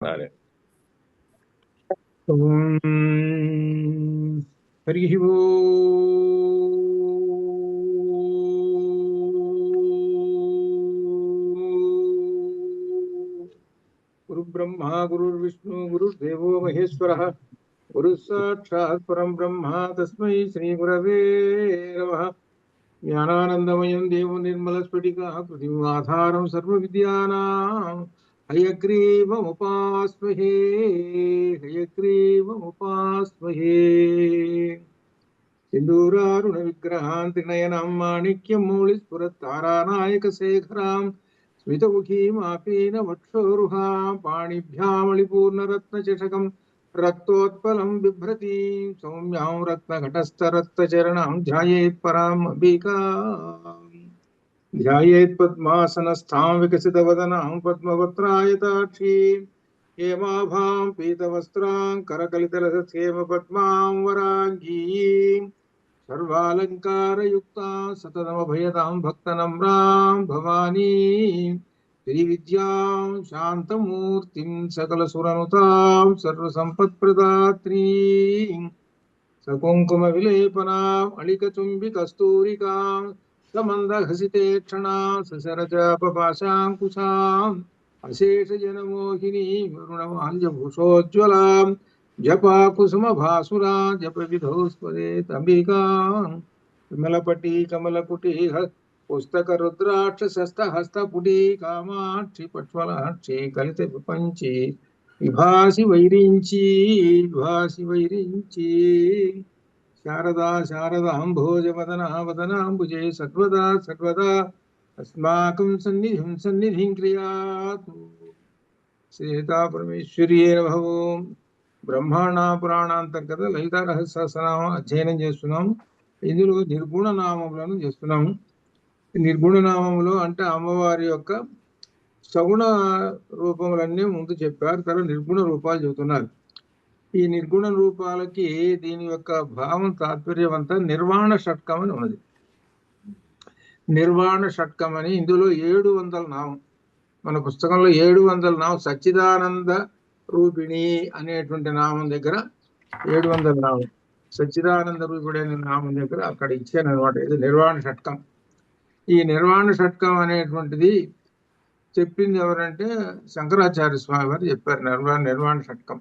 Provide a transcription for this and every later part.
Vale. हरिः गुरुब्रह्मा गुरुर्विष्णु गुरुर्देवो महेश्वरः गुरुः साक्षात् परं ब्रह्म तस्मै श्रीगुरवे नमः। ज्ञानानन्दमयं देवं निर्मलस्फटिकाकृतिम् आधारं सर्वविद्यानां हयग्रीवमुपास्महे हयग्रीवमुपास्महे। सिन्दूरारुणविग्रहान् त्रिनयनां माणिक्यं मौलिस्फुरत्तारानायकशेखरां स्मितमुखीमापीनवक्षोरुहां पाणिभ्यामलिपूर्णरत्नचषकं रक्तोत्पलं बिभ्रतीं सौम्यां रत्नघटस्थरक्तचरणां ध्यायेत् पराम् अम्बिकाम्। ध्यायेत् पद्मासनस्थां विकसितवदनां पद्मवक्त्रायताक्षीं हेमाभां पीतवस्त्रां करकलितरसक्षेमपद्मां वराङ्गीं सर्वालङ्कारयुक्तां सततमभयदां भक्तनम्रां भवानीं श्रीविद्यां शान्तमूर्तिं सकलसुरनुतां सर्वसम्पत्प्रदात्रीं सकुङ्कुमविलेपनाम् अलिकचुम्बिकस्तूरिकां समन्दहसिते क्षणां ससरजापपाशाङ्कुशाम् अशेषजनमोहिनीं वरुणमाल्यभूषोज्ज्वलां जपाकुसुमभासुरां जपविधौ स्मरेतम्बिकां विमलपटी कमलकुटीह पुस्तकरुद्राक्षसस्तहस्तपुटी कामाक्षि पट्वलाक्षि कलितविपञ्ची విభాసి వైరించి విభాసి వైరించి శారదా శారదాంభోజవదనా వదనాంబుజే సర్వదా సర్వదా అస్మాకం సన్నిధిం సన్నిధిం క్రియాతు. శ్రీలతా పరమేశ్వర్యే నమః. బ్రహ్మాండ పురాణాంతర్గత లలితా రహస్య సహస్రనామ అధ్యయనం చేస్తున్నాం. ఇందులో నిర్గుణ నామములను చేస్తున్నాం. నిర్గుణ నామములు అంటే అమ్మవారి యొక్క సగుణ రూపములన్నీ ముందు చెప్పారు, తర్వాత నిర్గుణ రూపాలు చెబుతున్నారు. ఈ నిర్గుణ రూపాలకి దీని యొక్క భావం తాత్పర్యం అంతా నిర్వాణ షట్కం అని ఉన్నది. నిర్వాణ షట్కం అని ఇందులో 700 నామం, మన పుస్తకంలో 700 నామం, సచ్చిదానంద రూపిణి అనేటువంటి నామం దగ్గర 700 నామం, సచ్చిదానంద రూపిణి అనే నామం దగ్గర అక్కడ ఇచ్చాను అనమాట. ఇది నిర్వాణ షట్కం. ఈ నిర్వాణ షట్కం అనేటువంటిది చెప్పింది ఎవరంటే శంకరాచార్య స్వామి వారు చెప్పారు. నిర్వాణ షట్కం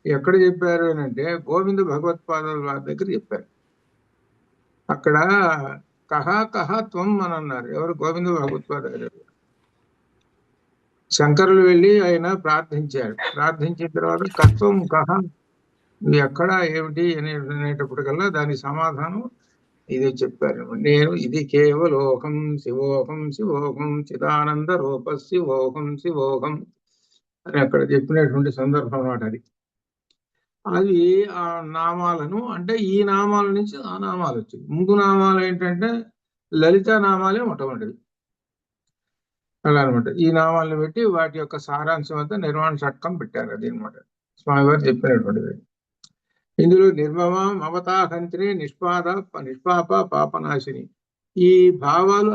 ఎక్కడ చెప్పారు అని అంటే గోవింద భగవత్పాదుల వారి దగ్గర చెప్పారు. అక్కడ కహ కహ త్వం అని అన్నారు. ఎవరు? గోవింద భగవత్పాద. శంకరులు వెళ్ళి ఆయన ప్రార్థించారు. ప్రార్థించిన తర్వాత కత్వం కహ, నువ్వు ఎక్కడ ఏమిటి అనేటప్పటికల్లా దాని సమాధానం ఇది చెప్పారు. నేను ఇది కేవలోహం శివోహం శివోహం చిదానంద రూప శివోహం శివోహం అని అక్కడ చెప్పినటువంటి సందర్భం అన్నమాట. అది ఆ నామాలను, అంటే ఈ నామాల నుంచి ఆ నామాలు వచ్చాయి. ముందు నామాలు ఏంటంటే లలిత నామాలే మొట్టమొదటిది. అలా అనమాట. ఈ నామాలను పెట్టి వాటి యొక్క సారాంశం అంతా నిర్వాణ షట్కం పెట్టారు. అది అనమాట స్వామివారు చెప్పినటువంటిది. ఇందులో నిర్మమ మమతాహంత్రి నిష్పాప పాపనాశిని ఈ భావాలు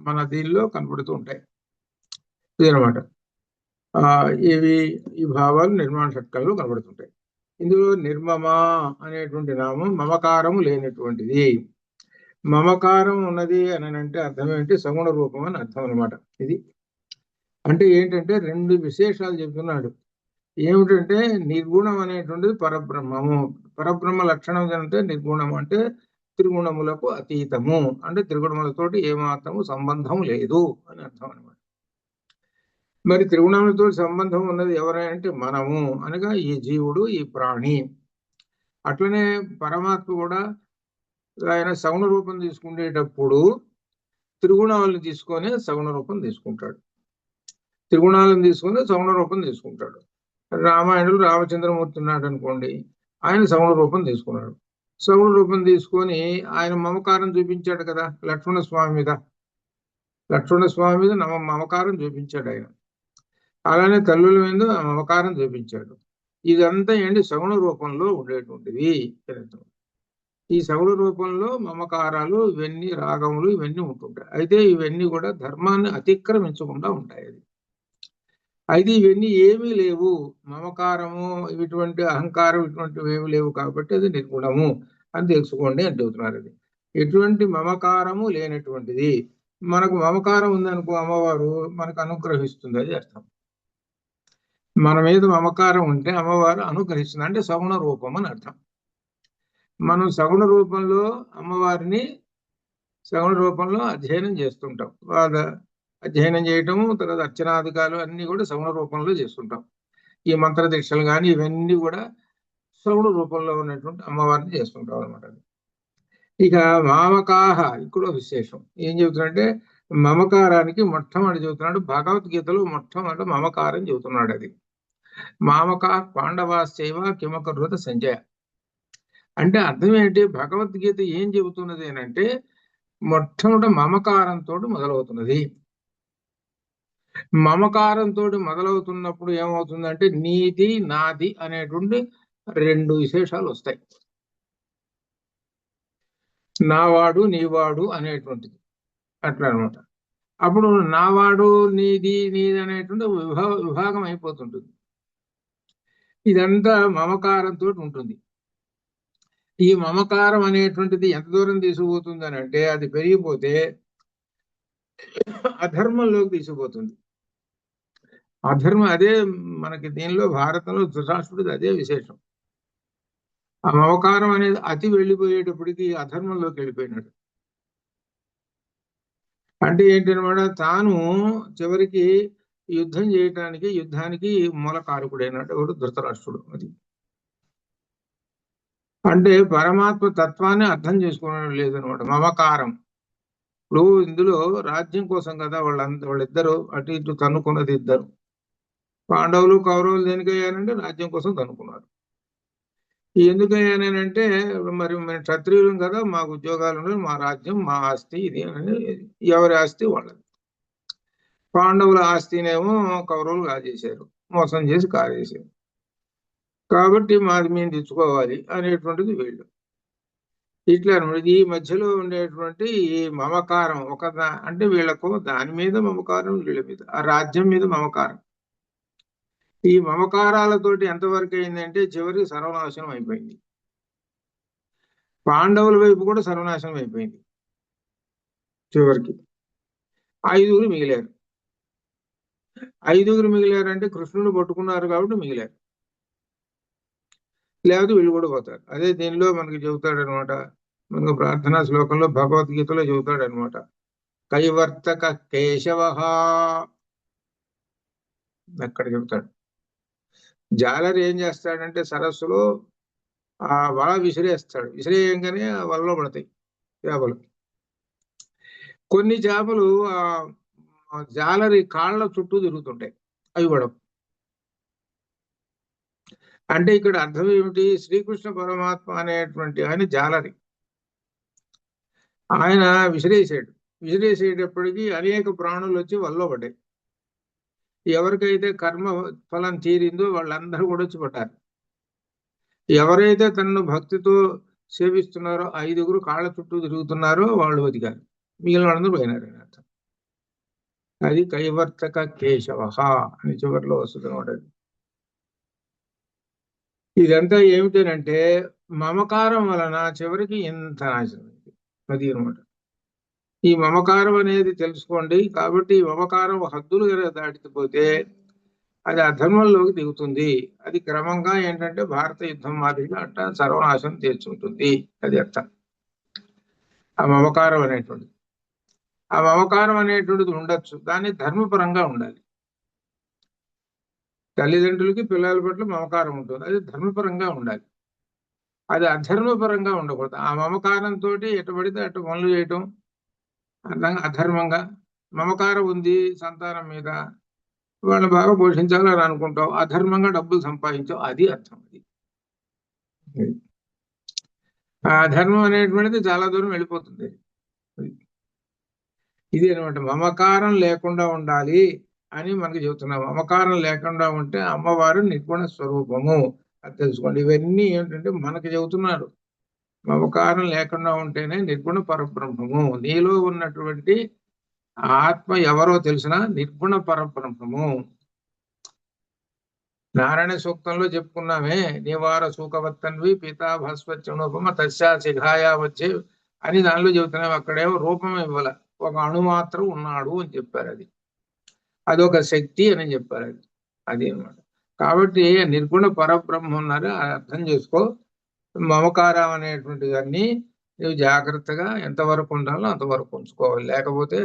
మన దీనిలో కనపడుతూ ఉంటాయి. ఇదనమాట. ఈ భావాలు నిర్మాణ షట్కంలో కనబడుతుంటాయి. ఇందులో నిర్మమ అనేటువంటి నామం మమకారము లేనటువంటిది. మమకారం ఉన్నది అని అంటే అర్థం ఏంటి? సగుణ రూపం అని అర్థం అనమాట. ఇది అంటే ఏంటంటే 2 విశేషాలు చెప్తున్నాడు. ఏమిటంటే నిర్గుణం అనేటువంటిది పరబ్రహ్మము. పరబ్రహ్మ లక్షణం అంటే నిర్గుణం అంటే త్రిగుణములకు అతీతము, అంటే త్రిగుణములతోటి ఏమాత్రము సంబంధం లేదు అని అర్థం అనమాట. మరి త్రిగుణములతో సంబంధం ఉన్నది ఎవరంటే మనము, అనగా ఈ జీవుడు, ఈ ప్రాణి. అట్లనే పరమాత్మ కూడా ఆయన సగుణ రూపం తీసుకునేటప్పుడు త్రిగుణాలను తీసుకొని సగుణ రూపం తీసుకుంటాడు. త్రిగుణాలను తీసుకొని సగుణ రూపం తీసుకుంటాడు. రామాయణుడు రామచంద్రమూర్తి ఉన్నాడు అనుకోండి, ఆయన సగుణ రూపం తీసుకున్నాడు. సగుణ రూపం తీసుకొని ఆయన మమకారం చూపించాడు కదా లక్ష్మణ స్వామి మీద. లక్ష్మణ స్వామి మీద మమకారం చూపించాడు ఆయన. అలానే తల్లుల మీద మమకారం చూపించాడు. ఇదంతా ఏంటి? సగుణ రూపంలో ఉండేటువంటివి. ఈ సగుణ రూపంలో మమకారాలు ఇవన్నీ, రాగములు ఇవన్నీ ఉంటుంటాయి. అయితే ఇవన్నీ కూడా ధర్మాన్ని అతిక్రమించకుండా ఉంటాయి. అది అయితే ఇవన్నీ ఏమీ లేవు, మమకారము ఇటువంటి అహంకారం ఇటువంటివి ఏమి లేవు కాబట్టి అది నిర్గుణము అని తెలుసుకోండి అని చెబుతున్నారు. అది ఎటువంటి మమకారము లేనటువంటిది. మనకు మమకారం ఉందనుకో అమ్మవారు మనకు అనుగ్రహిస్తుంది, అది అర్థం. మన మీద మమకారం ఉంటే అమ్మవారు అనుగ్రహిస్తుంది, అంటే సగుణ రూపం అని అర్థం. మనం సగుణ రూపంలో అమ్మవారిని సగుణ రూపంలో అధ్యయనం చేస్తుంటాం. వాళ్ళ అధ్యయనం చేయటము, తర్వాత అర్చనాధికాలు అన్ని కూడా సగుణ రూపంలో చేస్తుంటాం. ఈ మంత్ర దీక్షలు కానీ ఇవన్నీ కూడా సగుణ రూపంలో ఉన్నటువంటి అమ్మవారిని చేస్తుంటాం అనమాట. ఇక మామకాహ ఇక్కడ విశేషం ఏం చెబుతున్నాడంటే, మమకారానికి మొట్టమొదటి చెబుతున్నాడు భగవద్గీతలో, మొట్టమొదటి మమకారం చెబుతున్నాడు. అది మామకా పాండవాశ్చైవ కిమకృత సంజయ అంటే అర్థం ఏంటి? భగవద్గీత ఏం చెబుతున్నది అని అంటే మొట్టమొదటి మమకారంతో మొదలవుతున్నది. మమకారంతో మొదలవుతున్నప్పుడు ఏమవుతుందంటే నీది నాది అనేటువంటి రెండు విశేషాలు వస్తాయి. నావాడు నీవాడు అనేటువంటిది అట్లా అనమాట. అప్పుడు నావాడు నీది అనేటువంటి విభాగం అయిపోతుంటుంది. ఇదంతా మమకారంతో ఉంటుంది. ఈ మమకారం అనేటువంటిది ఎంత దూరం తీసుకుపోతుంది అని అంటే అది పెరిగిపోతే అధర్మంలోకి తీసుకుపోతుంది. అధర్మం అదే మనకి దీనిలో భారతంలో ధృతరాష్ట్రుడిది అదే విశేషం. ఆ మమకారం అనేది అతి వెళ్ళిపోయేటప్పటికి అధర్మంలోకి వెళ్ళిపోయినాడు. అంటే ఏంటనమాట, తాను చివరికి యుద్ధానికి మూల కారకుడైనట్టు ఒకడు ధృతరాష్ట్రుడు. అది అంటే పరమాత్మ తత్వాన్ని అర్థం చేసుకోవడం లేదనమాట మమకారం. ఇప్పుడు ఇందులో రాజ్యం కోసం కదా వాళ్ళిద్దరు అటు ఇటు తన్నుకున్నది. ఇద్దరు పాండవులు కౌరవులు దేనికయ్యానంటే రాజ్యం కోసం తన్నుకున్నారు. ఎందుకయ్యానంటే మరి మేము క్షత్రియులం కదా, మాకు ఉద్యోగాలు ఉన్నాయి, మా రాజ్యం మా ఆస్తి ఇది అని ఎవరి ఆస్తి వాళ్ళది. పాండవుల ఆస్తినేమో కౌరవులు కాజేశారు, మోసం చేసి కాజేశారు. కాబట్టి మాది మేము తెచ్చుకోవాలి అనేటువంటిది వీళ్ళు. ఇట్లా అనమాట. ఈ మధ్యలో ఉండేటువంటి ఈ మమకారం అంటే వీళ్ళకు దాని మీద మమకారం, వీళ్ళ మీద ఆ రాజ్యం మీద మమకారం. ఈ మమకారాలతోటి ఎంతవరకు అయిందంటే చివరికి సర్వనాశనం అయిపోయింది. పాండవుల వైపు కూడా సర్వనాశనం అయిపోయింది. చివరికి ఐదుగురు మిగిలారు. ఐదుగురు మిగిలారంటే కృష్ణుని పట్టుకున్నారు కాబట్టి మిగిలారు, లేకపోతే వీళ్ళు కూడా పోతారు. అదే దీనిలో మనకి చెబుతాడనమాట, మనకు ప్రార్థనా శ్లోకంలో భగవద్గీతలో చెబుతాడనమాట. కైవర్తక కేశవ అక్కడ చెబుతాడు. జాలరి ఏం చేస్తాడంటే సరస్సులో ఆ వల విసిరేస్తాడు. విసిరేయంగానే ఆ వలలో పడతాయి చేపలు. కొన్ని చేపలు ఆ జాలరి కాళ్ళ చుట్టూ తిరుగుతుంటాయి, అవి పడవు. అంటే ఇక్కడ అర్థం ఏమిటి? శ్రీకృష్ణ పరమాత్మ అనేటువంటి ఆయన జాలరి. ఆయన విసిరేసేటప్పటికి అనేక ప్రాణులు వచ్చి వలలో పడ్డాయి. ఎవరికైతే కర్మ ఫలం తీరిందో వాళ్ళందరూ కూడా వచ్చి పడ్డారు. ఎవరైతే తనను భక్తితో సేవిస్తున్నారో ఐదుగురు కాళ్ళ చుట్టూ తిరుగుతున్నారో వాళ్ళు బతికారు, మిగిలిన వాళ్ళందరూ పోయినారు అని అర్థం. అది కైవర్తక కేశవ అని చివరిలో వస్తుంది అనమాట. ఇదంతా ఏమిటనంటే మమకారం వలన చివరికి ఎంత నాశనం అది అనమాట. ఈ మమకారం అనేది తెలుసుకోండి. కాబట్టి ఈ మమకారం హద్దులు దాటిపోతే అది అధర్మంలోకి దిగుతుంది. అది క్రమంగా ఏంటంటే భారత యుద్ధం మాదిరిగా అట్ట సర్వనాశనం తీర్చుంటుంది. అది అర్థం. ఆ మమకారం అనేటువంటిది ఉండొచ్చు, దాన్ని ధర్మపరంగా ఉండాలి. తల్లిదండ్రులకి పిల్లల పట్ల మమకారం ఉంటుంది, అది ధర్మపరంగా ఉండాలి. అది అధర్మపరంగా ఉండకూడదు. ఆ మమకారంతో ఎటుపడితే అటు పనులు చేయటం అధర్మంగా. మమకారం ఉంది సంతానం మీద, వాళ్ళని బాగా పోషించాలని అనుకుంటావు, అధర్మంగా డబ్బులు సంపాదించావు, అది అర్థం. అది ఆ ధర్మం అనేటువంటిది చాలా దూరం వెళ్ళిపోతుంది. ఇది అనమాట, మమకారం లేకుండా ఉండాలి అని మనకి చెబుతున్నాం. మమకారం లేకుండా ఉంటే అమ్మవారు నిర్గుణ స్వరూపము, అది తెలుసుకోండి. ఇవన్నీ ఏంటంటే మనకి చెబుతున్నారు. మమకారం లేకుండా ఉంటేనే నిర్గుణ పరబ్రహ్మము. నీలో ఉన్నటువంటి ఆత్మ ఎవరో తెలిసిన నిర్గుణ పరబ్రహ్మము. నారాయణ సూక్తంలో చెప్పుకున్నామే, నివార సూకవత్తన్వి పీతాభస్వత్యునోపమ తస్యా శిఖాయా వచ్చే అని దానిలో చెబుతున్నాం. అక్కడేమో రూపం ఇవ్వాల, ఒక అణు మాత్రం ఉన్నాడు అని చెప్పారు. అదొక శక్తి అని చెప్పారు. అది అన్నమాట. కాబట్టి నిర్గుణ పరబ్రహ్మ ఉన్నారు, అర్థం చేసుకో. మమకారం అనేటువంటి దాన్ని నువ్వు జాగ్రత్తగా ఎంతవరకు ఉండాలో అంతవరకు ఉంచుకోవాలి, లేకపోతే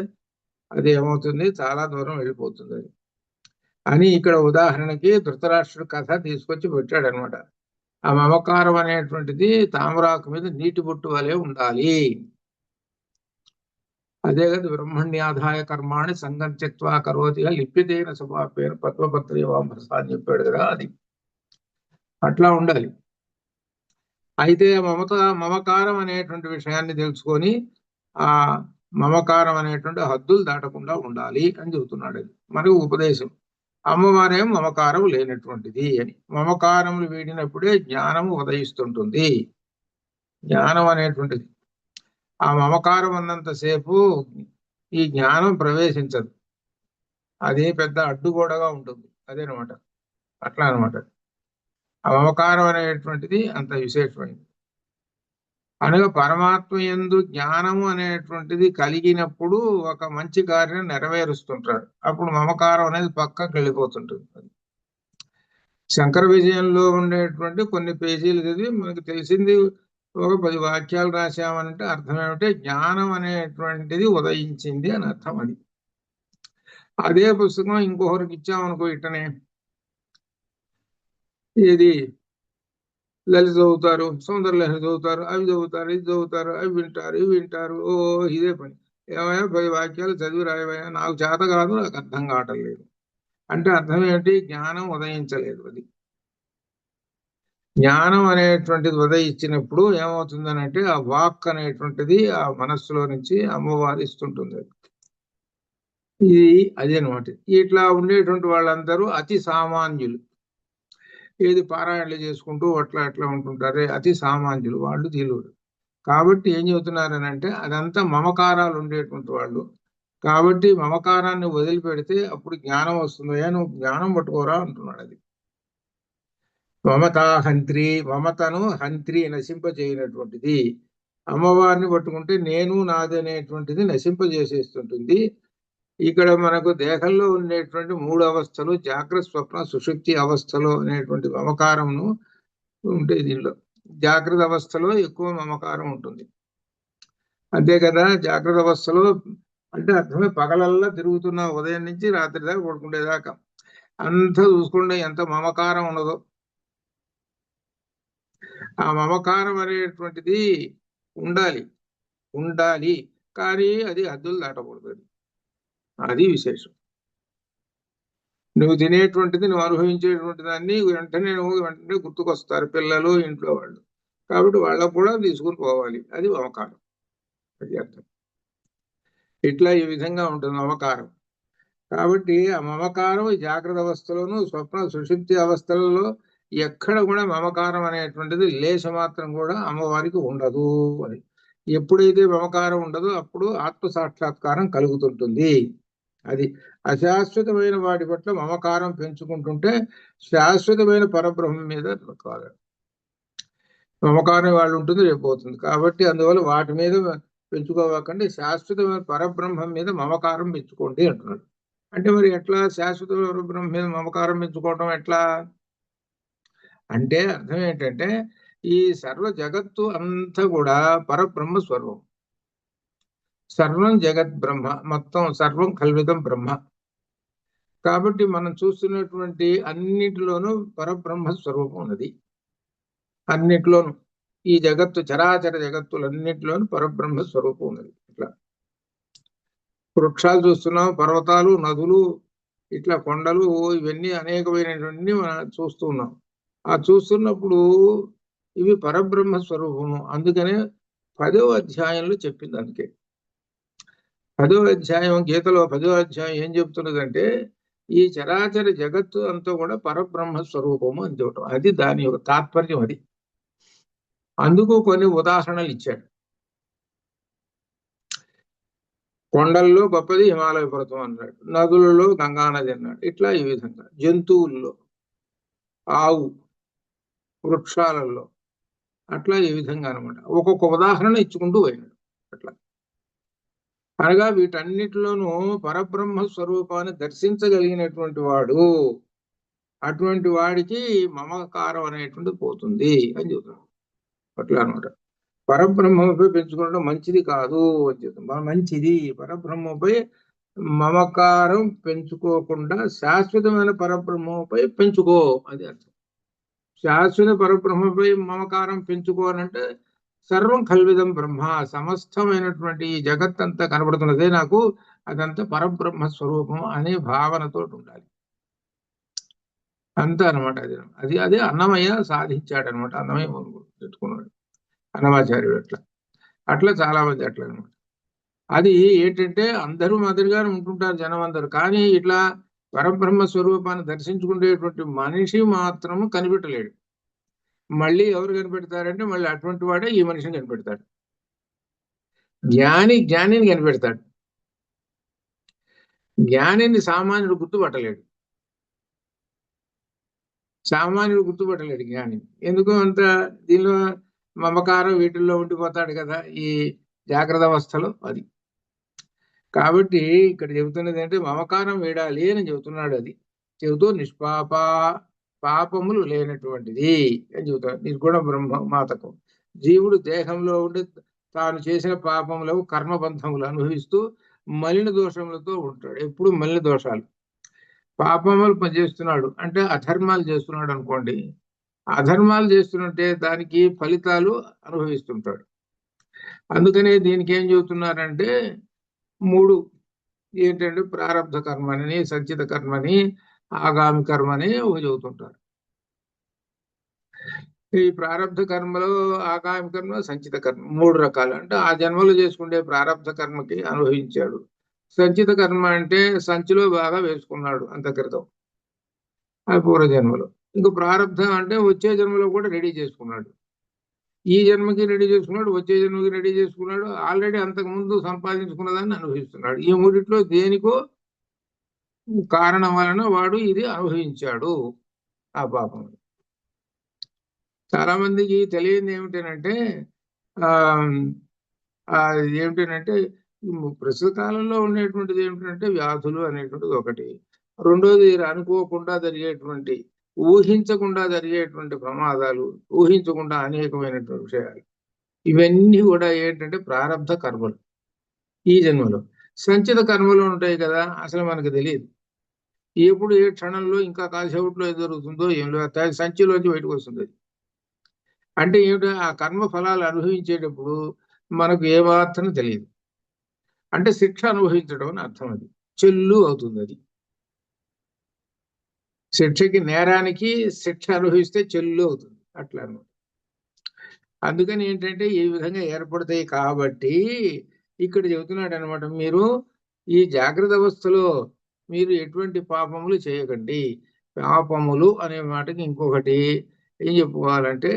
అది ఏమవుతుంది, చాలా దూరం వెళ్ళిపోతుంది అది అని ఇక్కడ ఉదాహరణకి ధృతరాష్ట్రుడు కథ తీసుకొచ్చి పెట్టాడు అనమాట. ఆ మమకారం అనేటువంటిది తామరాకు మీద నీటి బొట్టు వలె ఉండాలి. అదే కదా బ్రహ్మణ్యాధాయ కర్మాణి సంగం త్యక్త్వా కరోతిగా లిప్యతైన సభాపేన పద్మపత్రి వామస అని చెప్పాడు కదా, అది అట్లా ఉండాలి. అయితే మమకారం అనేటువంటి విషయాన్ని తెలుసుకొని ఆ మమకారం అనేటువంటి హద్దులు దాటకుండా ఉండాలి అని చెబుతున్నాడు. అది మనకు ఉపదేశం. అమ్మవారేం మమకారం లేనటువంటిది అని. మమకారములు వీడినప్పుడే జ్ఞానము ఉదయిస్తుంటుంది. జ్ఞానం అనేటువంటిది, ఆ మమకారం ఉన్నంతసేపు ఈ జ్ఞానం ప్రవేశించదు, అది పెద్ద అడ్డుగోడగా ఉంటుంది. అదేనమాట, అట్లా అనమాట. ఆ మమకారం అనేటువంటిది అంత విశేషమైంది. అనగా పరమాత్మ యందు జ్ఞానము అనేటువంటిది కలిగినప్పుడు ఒక మంచి కార్యం నెరవేరుస్తుంటాడు. అప్పుడు మమకారం అనేది పక్కకి వెళ్ళిపోతుంటుంది. శంకర విజయంలో ఉండేటువంటి కొన్ని పేజీలు చదివి మనకు తెలిసింది ఒక 10 వాక్యాలు రాశామనంటే అర్థం ఏమిటంటే జ్ఞానం అనేటువంటిది ఉదయించింది అని అర్థం. అది అదే పుస్తకం ఇంకొకరికి ఇచ్చామనుకో, ఇట్టనే ఇది లలిత చదువుతారు, సౌందర్యలహరి చదువుతారు, అవి చదువుతారు, ఇది చదువుతారు, అవి వింటారు, ఇవి వింటారు, ఓ ఇదే పని. ఏమయ్యా 10 వాక్యాలు చదివి రాయవయ్యా, నాకు చేత కాదు, నాకు అర్థం కావటం లేదు అంటే అర్థం ఏంటి, జ్ఞానం ఉదయించలేదు. అది జ్ఞానం అనేటువంటిది ఉదయించినప్పుడు ఏమవుతుందనంటే ఆ వాక్ అనేటువంటిది ఆ మనస్సులో నుంచి అమ్మవారు ఇస్తుంటుంది. ఇది అదే అనమాట. ఇట్లా ఉండేటువంటి వాళ్ళందరూ అతి సామాన్యులు. ఏది పారాయణలు చేసుకుంటూ అట్లా అట్లా ఉంటుంటారే, అతి సామాన్యులు వాళ్ళు తీలుడు. కాబట్టి ఏం చెబుతున్నారనంటే అదంతా మమకారాలు ఉండేటువంటి వాళ్ళు. కాబట్టి మమకారాన్ని వదిలిపెడితే అప్పుడు జ్ఞానం వస్తుందయ్యా, నువ్వు జ్ఞానం పట్టుకోరా అంటున్నాడు. అది మమతా హంత్రి, మమతను హంత్రి నశింపజేయనటువంటిది. అమ్మవారిని పట్టుకుంటే నేను నాది అనేటువంటిది నశింపజేసేస్తుంటుంది. ఇక్కడ మనకు దేహంలో ఉండేటువంటి 3 అవస్థలు, జాగ్రత్త స్వప్న సుషుప్తి అవస్థలో అనేటువంటి మమకారమును ఉంటే దీనిలో జాగ్రత్త అవస్థలో ఎక్కువ మమకారం ఉంటుంది. అంతే కదా, జాగ్రత్త అవస్థలో అంటే అర్థమే పగలల్లా తిరుగుతున్న, ఉదయం నుంచి రాత్రి దాకా పడుకునేదాకా అంతా చూసుకుంటే ఎంత మమకారం ఉండదో. ఆ మమకారం అనేటువంటిది ఉండాలి, ఉండాలి, కానీ అది హద్దులు దాటకూడదు. అది విశేషం. నువ్వు తినేటువంటిది, నువ్వు అనుభవించేటువంటి దాన్ని వెంటనే గుర్తుకొస్తారు పిల్లలు, ఇంట్లో వాళ్ళు. కాబట్టి వాళ్ళకు కూడా తీసుకుని పోవాలి. అది మమకారం. అది అర్థం. ఇట్లా ఈ విధంగా ఉంటుంది మమకారం. కాబట్టి ఆ మమకారం జాగ్రత్త అవస్థలోను స్వప్న సుషుప్తి అవస్థలలో ఎక్కడ కూడా మమకారం అనేటువంటిది లేశ మాత్రం కూడా అమ్మవారికి ఉండదు అని. ఎప్పుడైతే మమకారం ఉండదో అప్పుడు ఆత్మ సాక్షాత్కారం కలుగుతుంటుంది. అది అశాశ్వతమైన వాటి పట్ల మమకారం పెంచుకుంటుంటే శాశ్వతమైన పరబ్రహ్మం మీద మమకారం వాళ్ళు ఉంటుంది, రేపు పోతుంది. కాబట్టి అందువల్ల వాటి మీద పెంచుకోవాకండి, శాశ్వతమైన పరబ్రహ్మం మీద మమకారం పెంచుకోండి అంటున్నాడు. అంటే మరి ఎట్లా శాశ్వత పరబ్రహ్మం మీద మమకారం పెంచుకోవటం ఎట్లా అంటే అర్థం ఏంటంటే ఈ సర్వ జగత్తు అంతా కూడా పరబ్రహ్మ స్వరూపం. సర్వం జగత్ బ్రహ్మ, మొత్తం సర్వం కల్వితం బ్రహ్మ. కాబట్టి మనం చూస్తున్నటువంటి అన్నిటిలోనూ పరబ్రహ్మ స్వరూపం ఉన్నది. అన్నిట్లోనూ ఈ జగత్తు, చరాచర జగత్తులన్నిటిలోనూ పరబ్రహ్మ స్వరూపం ఉన్నది. ఇట్లా వృక్షాలు చూస్తున్నాం, పర్వతాలు, నదులు, ఇట్లా కొండలు, ఇవన్నీ అనేకమైనటువంటి మనం చూస్తూ ఉన్నాం. ఆ చూస్తున్నప్పుడు ఇవి పరబ్రహ్మ స్వరూపము. అందుకనే 10వ అధ్యాయంలో చెప్పింది. అందుకే 10వ అధ్యాయం, గీతలో 10వ అధ్యాయం ఏం చెప్తున్నదంటే ఈ చరాచర జగత్తు అంతా కూడా పరబ్రహ్మ స్వరూపము అని చెప్పటం. అది దాని యొక్క తాత్పర్యం. అది అందుకు కొన్ని ఉదాహరణలు ఇచ్చాడు. కొండల్లో గొప్పది హిమాలయ పర్వతం అన్నాడు, నదులలో గంగానది అన్నాడు. ఇట్లా ఈ విధంగా జంతువుల్లో ఆవు, వృక్షాలలో, అట్లా ఈ విధంగా అనమాట ఒక్కొక్క ఉదాహరణ ఇచ్చుకుంటూ పోయినాడు. అట్లా అనగా వీటన్నిటిలోనూ పరబ్రహ్మ స్వరూపాన్ని దర్శించగలిగినటువంటి వాడు, అటువంటి వాడికి మమకారం అనేటువంటిది పోతుంది అని చెబుతున్నాడు. అట్లా అనమాట. పరబ్రహ్మపై పెంచుకోవడం మంచిది కాదు అని చెప్తాం. మంచిది పరబ్రహ్మపై మమకారం పెంచుకోకుండా శాశ్వతమైన పరబ్రహ్మపై పెంచుకో, అది అర్థం. శాశ్వత పరబ్రహ్మపై మమకారం పెంచుకోవాలంటే సర్వం కల్విదం బ్రహ్మ, సమస్తమైనటువంటి ఈ జగత్తంతా కనబడుతున్నదే నాకు, అదంతా పరబ్రహ్మ స్వరూపం అనే భావనతో ఉండాలి. అంతా అనమాట. అది అది అదే అన్నమయ్య సాధించాడనమాట. అన్నమయ్య పెట్టుకున్నాడు అన్నమాచార్యుడు. అట్లా అట్లా చాలా మంది అట్లా అనమాట. అది ఏంటంటే అందరూ మాదిరిగానే ఉంటుంటారు జనం అందరూ, కానీ ఇట్లా పరబ్రహ్మ స్వరూపాన్ని దర్శించుకునేటువంటి మనిషి మాత్రము కనిపెట్టలేడు. మళ్ళీ ఎవరు కనిపెడతారంటే మళ్ళీ అటువంటి వాడే ఈ మనిషిని కనిపెడతాడు. జ్ఞానిని కనిపెడతాడు. జ్ఞానిని సామాన్యుడు గుర్తుపట్టలేడు. సామాన్యుడు గుర్తుపట్టలేడు జ్ఞాని. ఎందుకు అంత దీనిలో మమకారం వీటిల్లో ఉండిపోతాడు కదా ఈ జాగ్రత్త అవస్థలో. అది కాబట్టి ఇక్కడ చెబుతున్నది అంటే మమకారం వీడాలి అని చెబుతున్నాడు. అది చెబుతూ నిష్పాప, పాపములు లేనటువంటిది అని చెబుతాడు. నిర్గుణ బ్రహ్మ మాతకు జీవుడు దేహంలో ఉండి తాను చేసిన పాపములకు కర్మబంధములు అనుభవిస్తూ మలిన దోషములతో ఉంటాడు. ఎప్పుడు మలిన దోషాలు, పాపములు చేస్తున్నాడు అంటే అధర్మాలు చేస్తున్నాడు అనుకోండి. అధర్మాలు చేస్తుంటే దానికి ఫలితాలు అనుభవిస్తుంటాడు. అందుకనే దీనికి ఏం చెబుతున్నారంటే 3 ఏంటంటే ప్రారబ్ధ కర్మని, సంచిత కర్మని, ఆగామి కర్మని చెబుతుంటారు. ఈ ప్రారబ్ధ కర్మలో ఆగామి కర్మ, సంచిత కర్మ 3 రకాలు. అంటే ఆ జన్మలో చేసుకుంటే ప్రారబ్ధ కర్మకి అనుభవించాడు. సంచిత కర్మ అంటే సంచిలో బాగా వేసుకున్నాడు అంతక్రితం, ఆ పూర్వజన్మలో. ఇంకో ప్రారబ్ధం అంటే వచ్చే జన్మలో కూడా రెడీ చేసుకున్నాడు. ఈ జన్మకి రెడీ చేసుకున్నాడు, వచ్చే జన్మకి రెడీ చేసుకున్నాడు, ఆల్రెడీ అంతకుముందు సంపాదించుకున్నదాన్ని అనుభవిస్తున్నాడు. ఈ మూడిట్లో దేనికో కారణం వలన వాడు ఇది అనుభవించాడు ఆ పాపం. చాలా మందికి తెలియదు ఏమిటనంటే ఏమిటనంటే ప్రస్తుత కాలంలో ఉండేటువంటిది ఏమిటంటే వ్యాధులు అనేటువంటిది ఒకటి. రెండోది అనుకోకుండా జరిగేటువంటి, ఊహించకుండా జరిగేటువంటి ప్రమాదాలు, ఊహించకుండా అనేకమైనటువంటి విషయాలు. ఇవన్నీ కూడా ఏంటంటే ప్రారబ్ధ కర్మలు ఈ జన్మలో. సంచిత కర్మలు ఉంటాయి కదా, అసలు మనకు తెలియదు ఎప్పుడు ఏ క్షణంలో ఇంకా కాసేపట్లో ఏం జరుగుతుందో ఏం లేదు, సంచిలోంచి బయటకు వస్తుంది. అంటే ఏమిటో ఆ కర్మ ఫలాలు అనుభవించేటప్పుడు మనకు ఏమాత్రం తెలియదు. అంటే శిక్ష అనుభవించడం అని అర్థం. అది చెల్లు అవుతుంది. అది శిక్షకి, నేరానికి శిక్ష అనుభవిస్తే చెల్లు అవుతుంది. అట్లా అన్నమాట. అందుకని ఏంటంటే ఈ విధంగా ఏర్పడతాయి. కాబట్టి ఇక్కడ చెబుతున్నాడు అనమాట, మీరు ఈ జాగ్రత్త అవస్థలో మీరు ఎటువంటి పాపములు చేయకండి. పాపములు అనే మాటకి ఇంకొకటి ఏం చెప్పుకోవాలంటే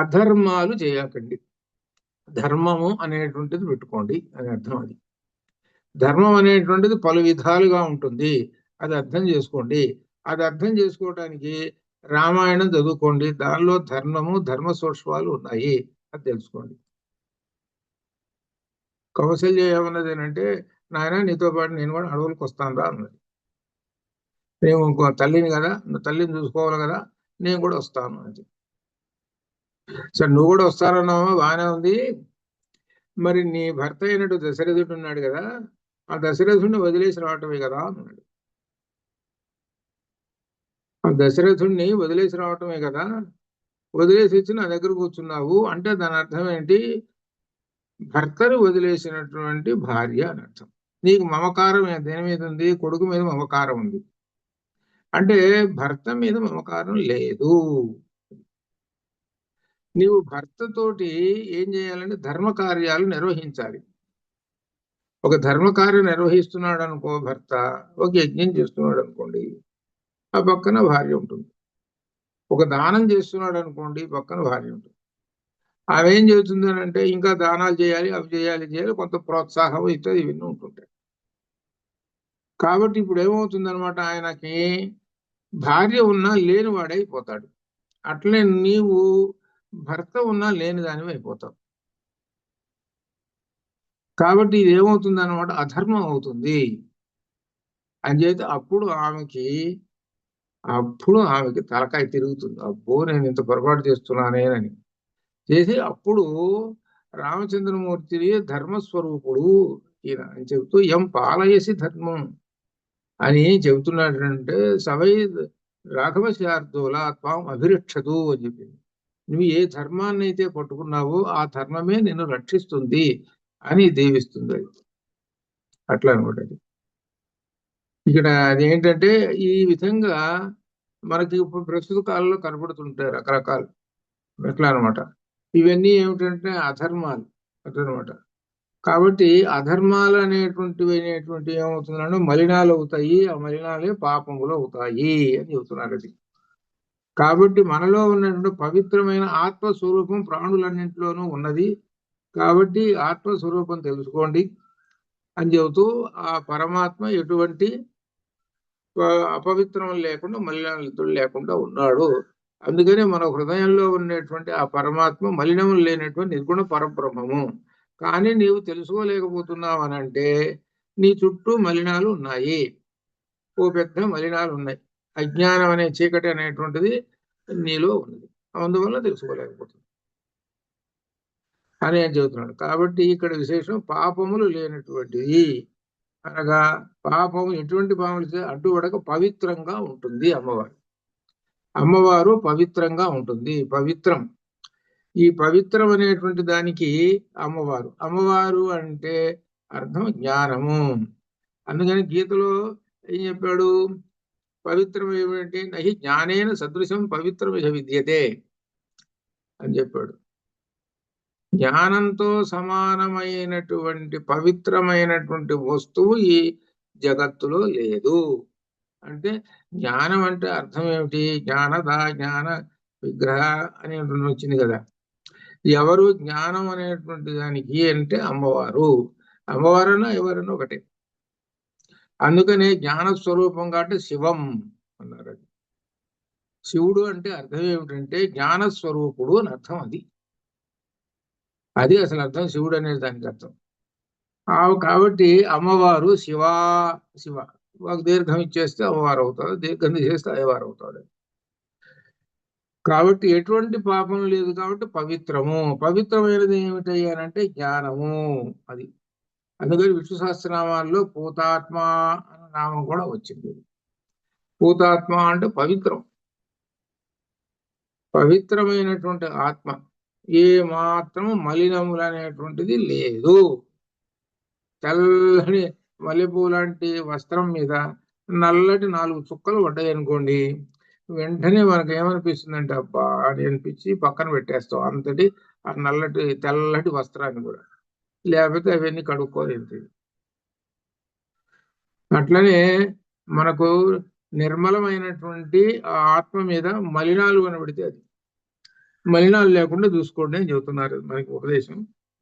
అధర్మాలు చేయకండి. ధర్మము అనేటువంటిది పెట్టుకోండి అని అర్థం. అది ధర్మం అనేటువంటిది పలు విధాలుగా ఉంటుంది, అది అర్థం చేసుకోండి. అది అర్థం చేసుకోవటానికి రామాయణం చదువుకోండి, దానిలో ధర్మము, ధర్మ సూక్ష్మాలు ఉన్నాయి, అది తెలుసుకోండి. కౌశల్య ఏమన్నది అంటే, నాయన నీతో పాటు నేను కూడా అడవులకు వస్తాను రా అన్నది. నేను ఇంకో తల్లిని కదా, తల్లిని చూసుకోవాలి కదా, నేను కూడా వస్తాను అని. సరే నువ్వు కూడా వస్తానన్నావా, బాగానే ఉంది. మరి నీ భర్త అయినట్టు దశరథుడు ఉన్నాడు కదా, ఆ దశరథుడిని వదిలేసి రావటమే కదా అన్నాడు. ఆ దశరథుడిని వదిలేసి రావటమే కదా, వదిలేసి వచ్చి నా దగ్గర కూర్చున్నావు అంటే దాని అర్థం ఏంటి? భర్తను వదిలేసినటువంటి భార్య అని అర్థం. నీకు మమకారం దేని మీద ఉంది? కొడుకు మీద మమకారం ఉంది. అంటే భర్త మీద మమకారం లేదు. నీవు భర్తతోటి ఏం చేయాలంటే ధర్మ కార్యాలు నిర్వహించాలి. ఒక ధర్మకార్యం నిర్వహిస్తున్నాడు అనుకో భర్త, ఒక యజ్ఞం చేస్తున్నాడు అనుకోండి, ఆ పక్కన భార్య ఉంటుంది. ఒక దానం చేస్తున్నాడు అనుకోండి, పక్కన భార్య ఉంటుంది. ఆమె ఏం చెబుతుంది అంటే ఇంకా దానాలు చేయాలి, అవి చేయాలి, కొంత ప్రోత్సాహం ఇస్తుంది, ఇవన్నీ ఉంటుంటాయి. కాబట్టి ఇప్పుడు ఏమవుతుంది అనమాట, ఆయనకి భార్య ఉన్నా లేనివాడైపోతాడు. అట్లనే నీవు భర్త ఉన్నా లేని దానివి అయిపోతావు. కాబట్టి ఇది ఏమవుతుంది అన్నమాట, అధర్మం అవుతుంది అని చేస్తే అప్పుడు ఆమెకి తలకాయ తిరుగుతుంది. అబ్బో, నేను ఇంత పొరపాటు చేస్తున్నానేనని చేసి అప్పుడు రామచంద్రమూర్తి ధర్మస్వరూపుడు ఈయన అని చెబుతూ పాలయసి ధర్మం అని చెబుతున్నాడంటే సవై రాఘవ శార్దూల త్వాం అభిరక్షదు అని చెప్పింది. నువ్వు ఏ ధర్మాన్ని అయితే పట్టుకున్నావో ఆ ధర్మమే నిన్ను రక్షిస్తుంది అని దీవిస్తుంది. అది అట్లా అనమాట. అది ఇక్కడ అదేంటంటే ఈ విధంగా మనకి ఇప్పుడు ప్రస్తుత కాలంలో కనబడుతుంటాయి రకరకాలు. ఎట్లా అనమాట, ఇవన్నీ ఏమిటంటే అధర్మాలు అట్లనమాట. కాబట్టి అధర్మాలు అనేటువంటివి ఏమవుతుందంటే మలినాలు అవుతాయి. ఆ మలినాలే పాపములు అవుతాయి అని చెబుతున్నారు. అది కాబట్టి మనలో ఉన్నటువంటి పవిత్రమైన ఆత్మస్వరూపం ప్రాణులన్నింటిలోనూ ఉన్నది. కాబట్టి ఆత్మస్వరూపం తెలుసుకోండి అని చెబుతూ ఆ పరమాత్మ ఎటువంటి అపవిత్రం లేకుండా మలినాలతో లేకుండా ఉన్నాడు. అందుకని మన హృదయంలో ఉన్నటువంటి ఆ పరమాత్మ మలినములు లేనటువంటి నిర్గుణ పరబ్రహ్మము. కానీ నీవు తెలుసుకోలేకపోతున్నావు అని అంటే నీ చుట్టూ మలినాలు ఉన్నాయి. ఓ పెద్ద మలినాలు ఉన్నాయి. అజ్ఞానం అనే చీకటి అనేటువంటిది నీలో ఉన్నది. అందువల్ల తెలుసుకోలేకపోతుంది అని ఏం చెబుతున్నాడు. కాబట్టి ఇక్కడ విశేషం పాపములు లేనటువంటిది అనగా పాపము ఎటువంటి పాపములు అడ్డుపడక పవిత్రంగా ఉంటుంది అమ్మవారు. అమ్మవారు పవిత్రంగా ఉంటుంది. పవిత్రం, ఈ పవిత్రం అనేటువంటి దానికి అమ్మవారు అంటే అర్థం జ్ఞానము. అందుకని గీతలో ఏం చెప్పాడు, పవిత్రం ఏమిటి, నహి జ్ఞానేన సదృశం పవిత్రం ఇహ విద్యతే అని చెప్పాడు. జ్ఞానంతో సమానమైనటువంటి పవిత్రమైనటువంటి వస్తువు ఈ జగత్తులో లేదు. అంటే జ్ఞానం అంటే అర్థం ఏమిటి, జ్ఞానద జ్ఞాన విగ్రహ అనేటువంటి వచ్చింది కదా. ఎవరు జ్ఞానం అనేటువంటి దానికి అంటే అమ్మవారు. అమ్మవారన్నా ఎవరన్నా ఒకటే. అందుకనే జ్ఞాన స్వరూపం కాబట్టి శివం అన్నారు. అది శివుడు అంటే అర్థం ఏమిటంటే జ్ఞాన స్వరూపుడు అని అర్థం. అది అసలు అర్థం శివుడు అనేది దానికి అర్థం. కాబట్టి అమ్మవారు శివ ఒక దీర్ఘం ఇచ్చేస్తే అమ్మవారు అవుతాడు, దీర్ఘం తీసేస్తే అయ్యవారు అవుతాడు. కాబట్టి ఎటువంటి పాపం లేదు కాబట్టి పవిత్రమైనది ఏమిటయ్యానంటే జ్ఞానము. అది అందుకని విష్ణు సహస్రనామాల్లో పూతాత్మ అనే నామం కూడా వచ్చింది. పూతాత్మ అంటే పవిత్రమైనటువంటి ఆత్మ. ఏ మాత్రం మలినములు అనేటువంటిది లేదు. తెల్లని మల్లెపూ లాంటి వస్త్రం మీద నల్లటి 4 చుక్కలు పడ్డాయి అనుకోండి, వెంటనే మనకు ఏమనిపిస్తుందంటే అబ్బా అని అనిపించి పక్కన పెట్టేస్తాం అంతటి ఆ నల్లటి తెల్లటి వస్త్రాన్ని కూడా. లేకపోతే అవన్నీ కడుక్కోలేదు. అట్లనే మనకు నిర్మలమైనటువంటి ఆ ఆత్మ మీద మలినాలు కనబడితే అది మలినాలు లేకుండా చూసుకోండి అని చెబుతున్నారు మనకి ఉపదేశం.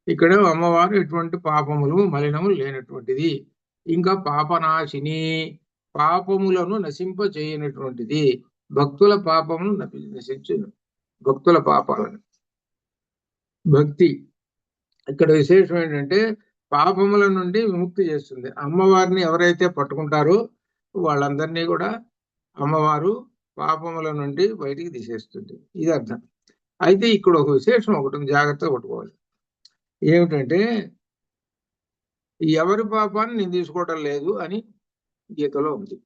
ఇక్కడ అమ్మవారు ఎటువంటి పాపములు మలినములు లేనటువంటిది. ఇంకా పాపనాశిని, పాపములను నశింప చేయనటువంటిది. భక్తుల పాపములు నశించును, భక్తుల పాపాలను. భక్తి ఇక్కడ విశేషం ఏంటంటే పాపముల నుండి విముక్తి చేస్తుంది. అమ్మవారిని ఎవరైతే పట్టుకుంటారో వాళ్ళందరినీ కూడా అమ్మవారు పాపముల నుండి బయటికి తీసేస్తుంది. ఇది అర్థం. అయితే ఇక్కడ ఒక విశేషం ఒకటి జాగ్రత్తగా పట్టుకోవాలి. ఏమిటంటే ఎవరి పాపాన్ని నేను తీసుకోవటం లేదు అని గీతలో ఉంది.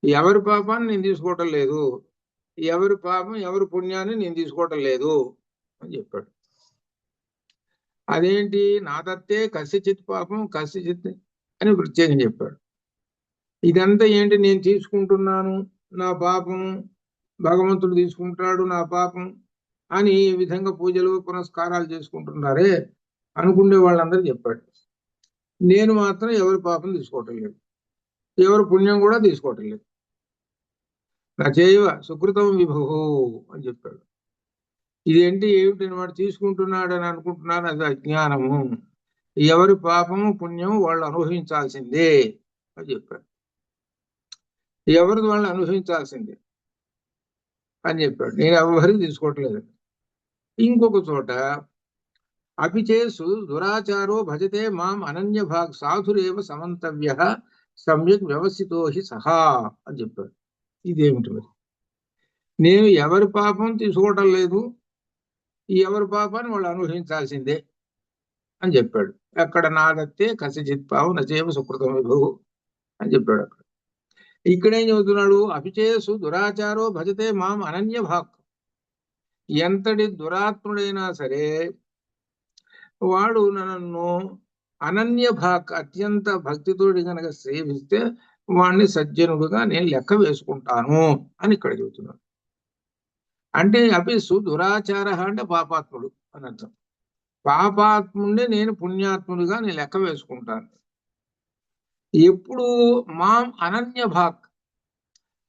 ఎవరి పాపాన్ని నేను తీసుకోవటం లేదు, ఎవరి పాపం ఎవరి పుణ్యాన్ని నేను తీసుకోవటం లేదు అని చెప్పాడు. అదేంటి, నాదత్తే కస్యచిత్ పాపం కస్యచిత్ అని ప్రత్యేకం చెప్పాడు. ఇదంతా ఏంటి, నేను తీసుకుంటున్నాను నా పాపం, భగవంతుడు తీసుకుంటాడు నా పాపం అని ఈ విధంగా పూజలు పునస్కారాలు చేసుకుంటున్నారే అనుకునే వాళ్ళందరూ చెప్పాడు. నేను మాత్రం ఎవరి పాపం తీసుకోవటం లేదు, ఎవరి పుణ్యం కూడా తీసుకోవటం లేదు. నా చేయవ సుకృతం విభు అని చెప్పాడు. ఇదేంటి ఏమిటి వాడు తీసుకుంటున్నాడు అని అనుకుంటున్నాను, అది అజ్ఞానము. ఎవరి పాపము పుణ్యము వాళ్ళు అనుభవించాల్సిందే అని చెప్పాడు. ఎవరిది వాళ్ళు అనుభవించాల్సిందే అని చెప్పాడు. నేను ఎవరికి తీసుకోవట్లేదు. ఇంకొక చోట అపిచేసు దురాచారో భజతే మాం అనన్య భాగ్ సాధురేవ సమంతవ్య సమ్యక్ వ్యవస్థితో హి సహా అని చెప్పాడు. ఇదేమిటి మరి? నేను ఎవరి పాపం తీసుకోవటం లేదు, ఎవరి పాపాన్ని వాళ్ళు అనుభవించాల్సిందే అని చెప్పాడు. అక్కడ నాదత్తే కసిజిత్ పావు నచేవ సుకృతం విభువు అని చెప్పాడు. అక్కడ ఇక్కడేం చెబుతున్నాడు? అపిచేసు దురాచారో భజతే మాం అనన్య భాక్. ఎంతటి దురాత్ముడైనా సరే వాడు నన్ను అనన్య భాక్ అత్యంత భక్తితోటి కనుక సేవిస్తే వాడిని సజ్జనుడుగా నేను లెక్క వేసుకుంటాను అని ఇక్కడ చెబుతున్నాడు. అంటే అపిసు దురాచార అంటే పాపాత్ముడు అని అర్థం. పాపాత్ముడిని నేను పుణ్యాత్ముడిగా నేను లెక్క వేసుకుంటాను. ఎప్పుడు మాం అనన్య భాక్,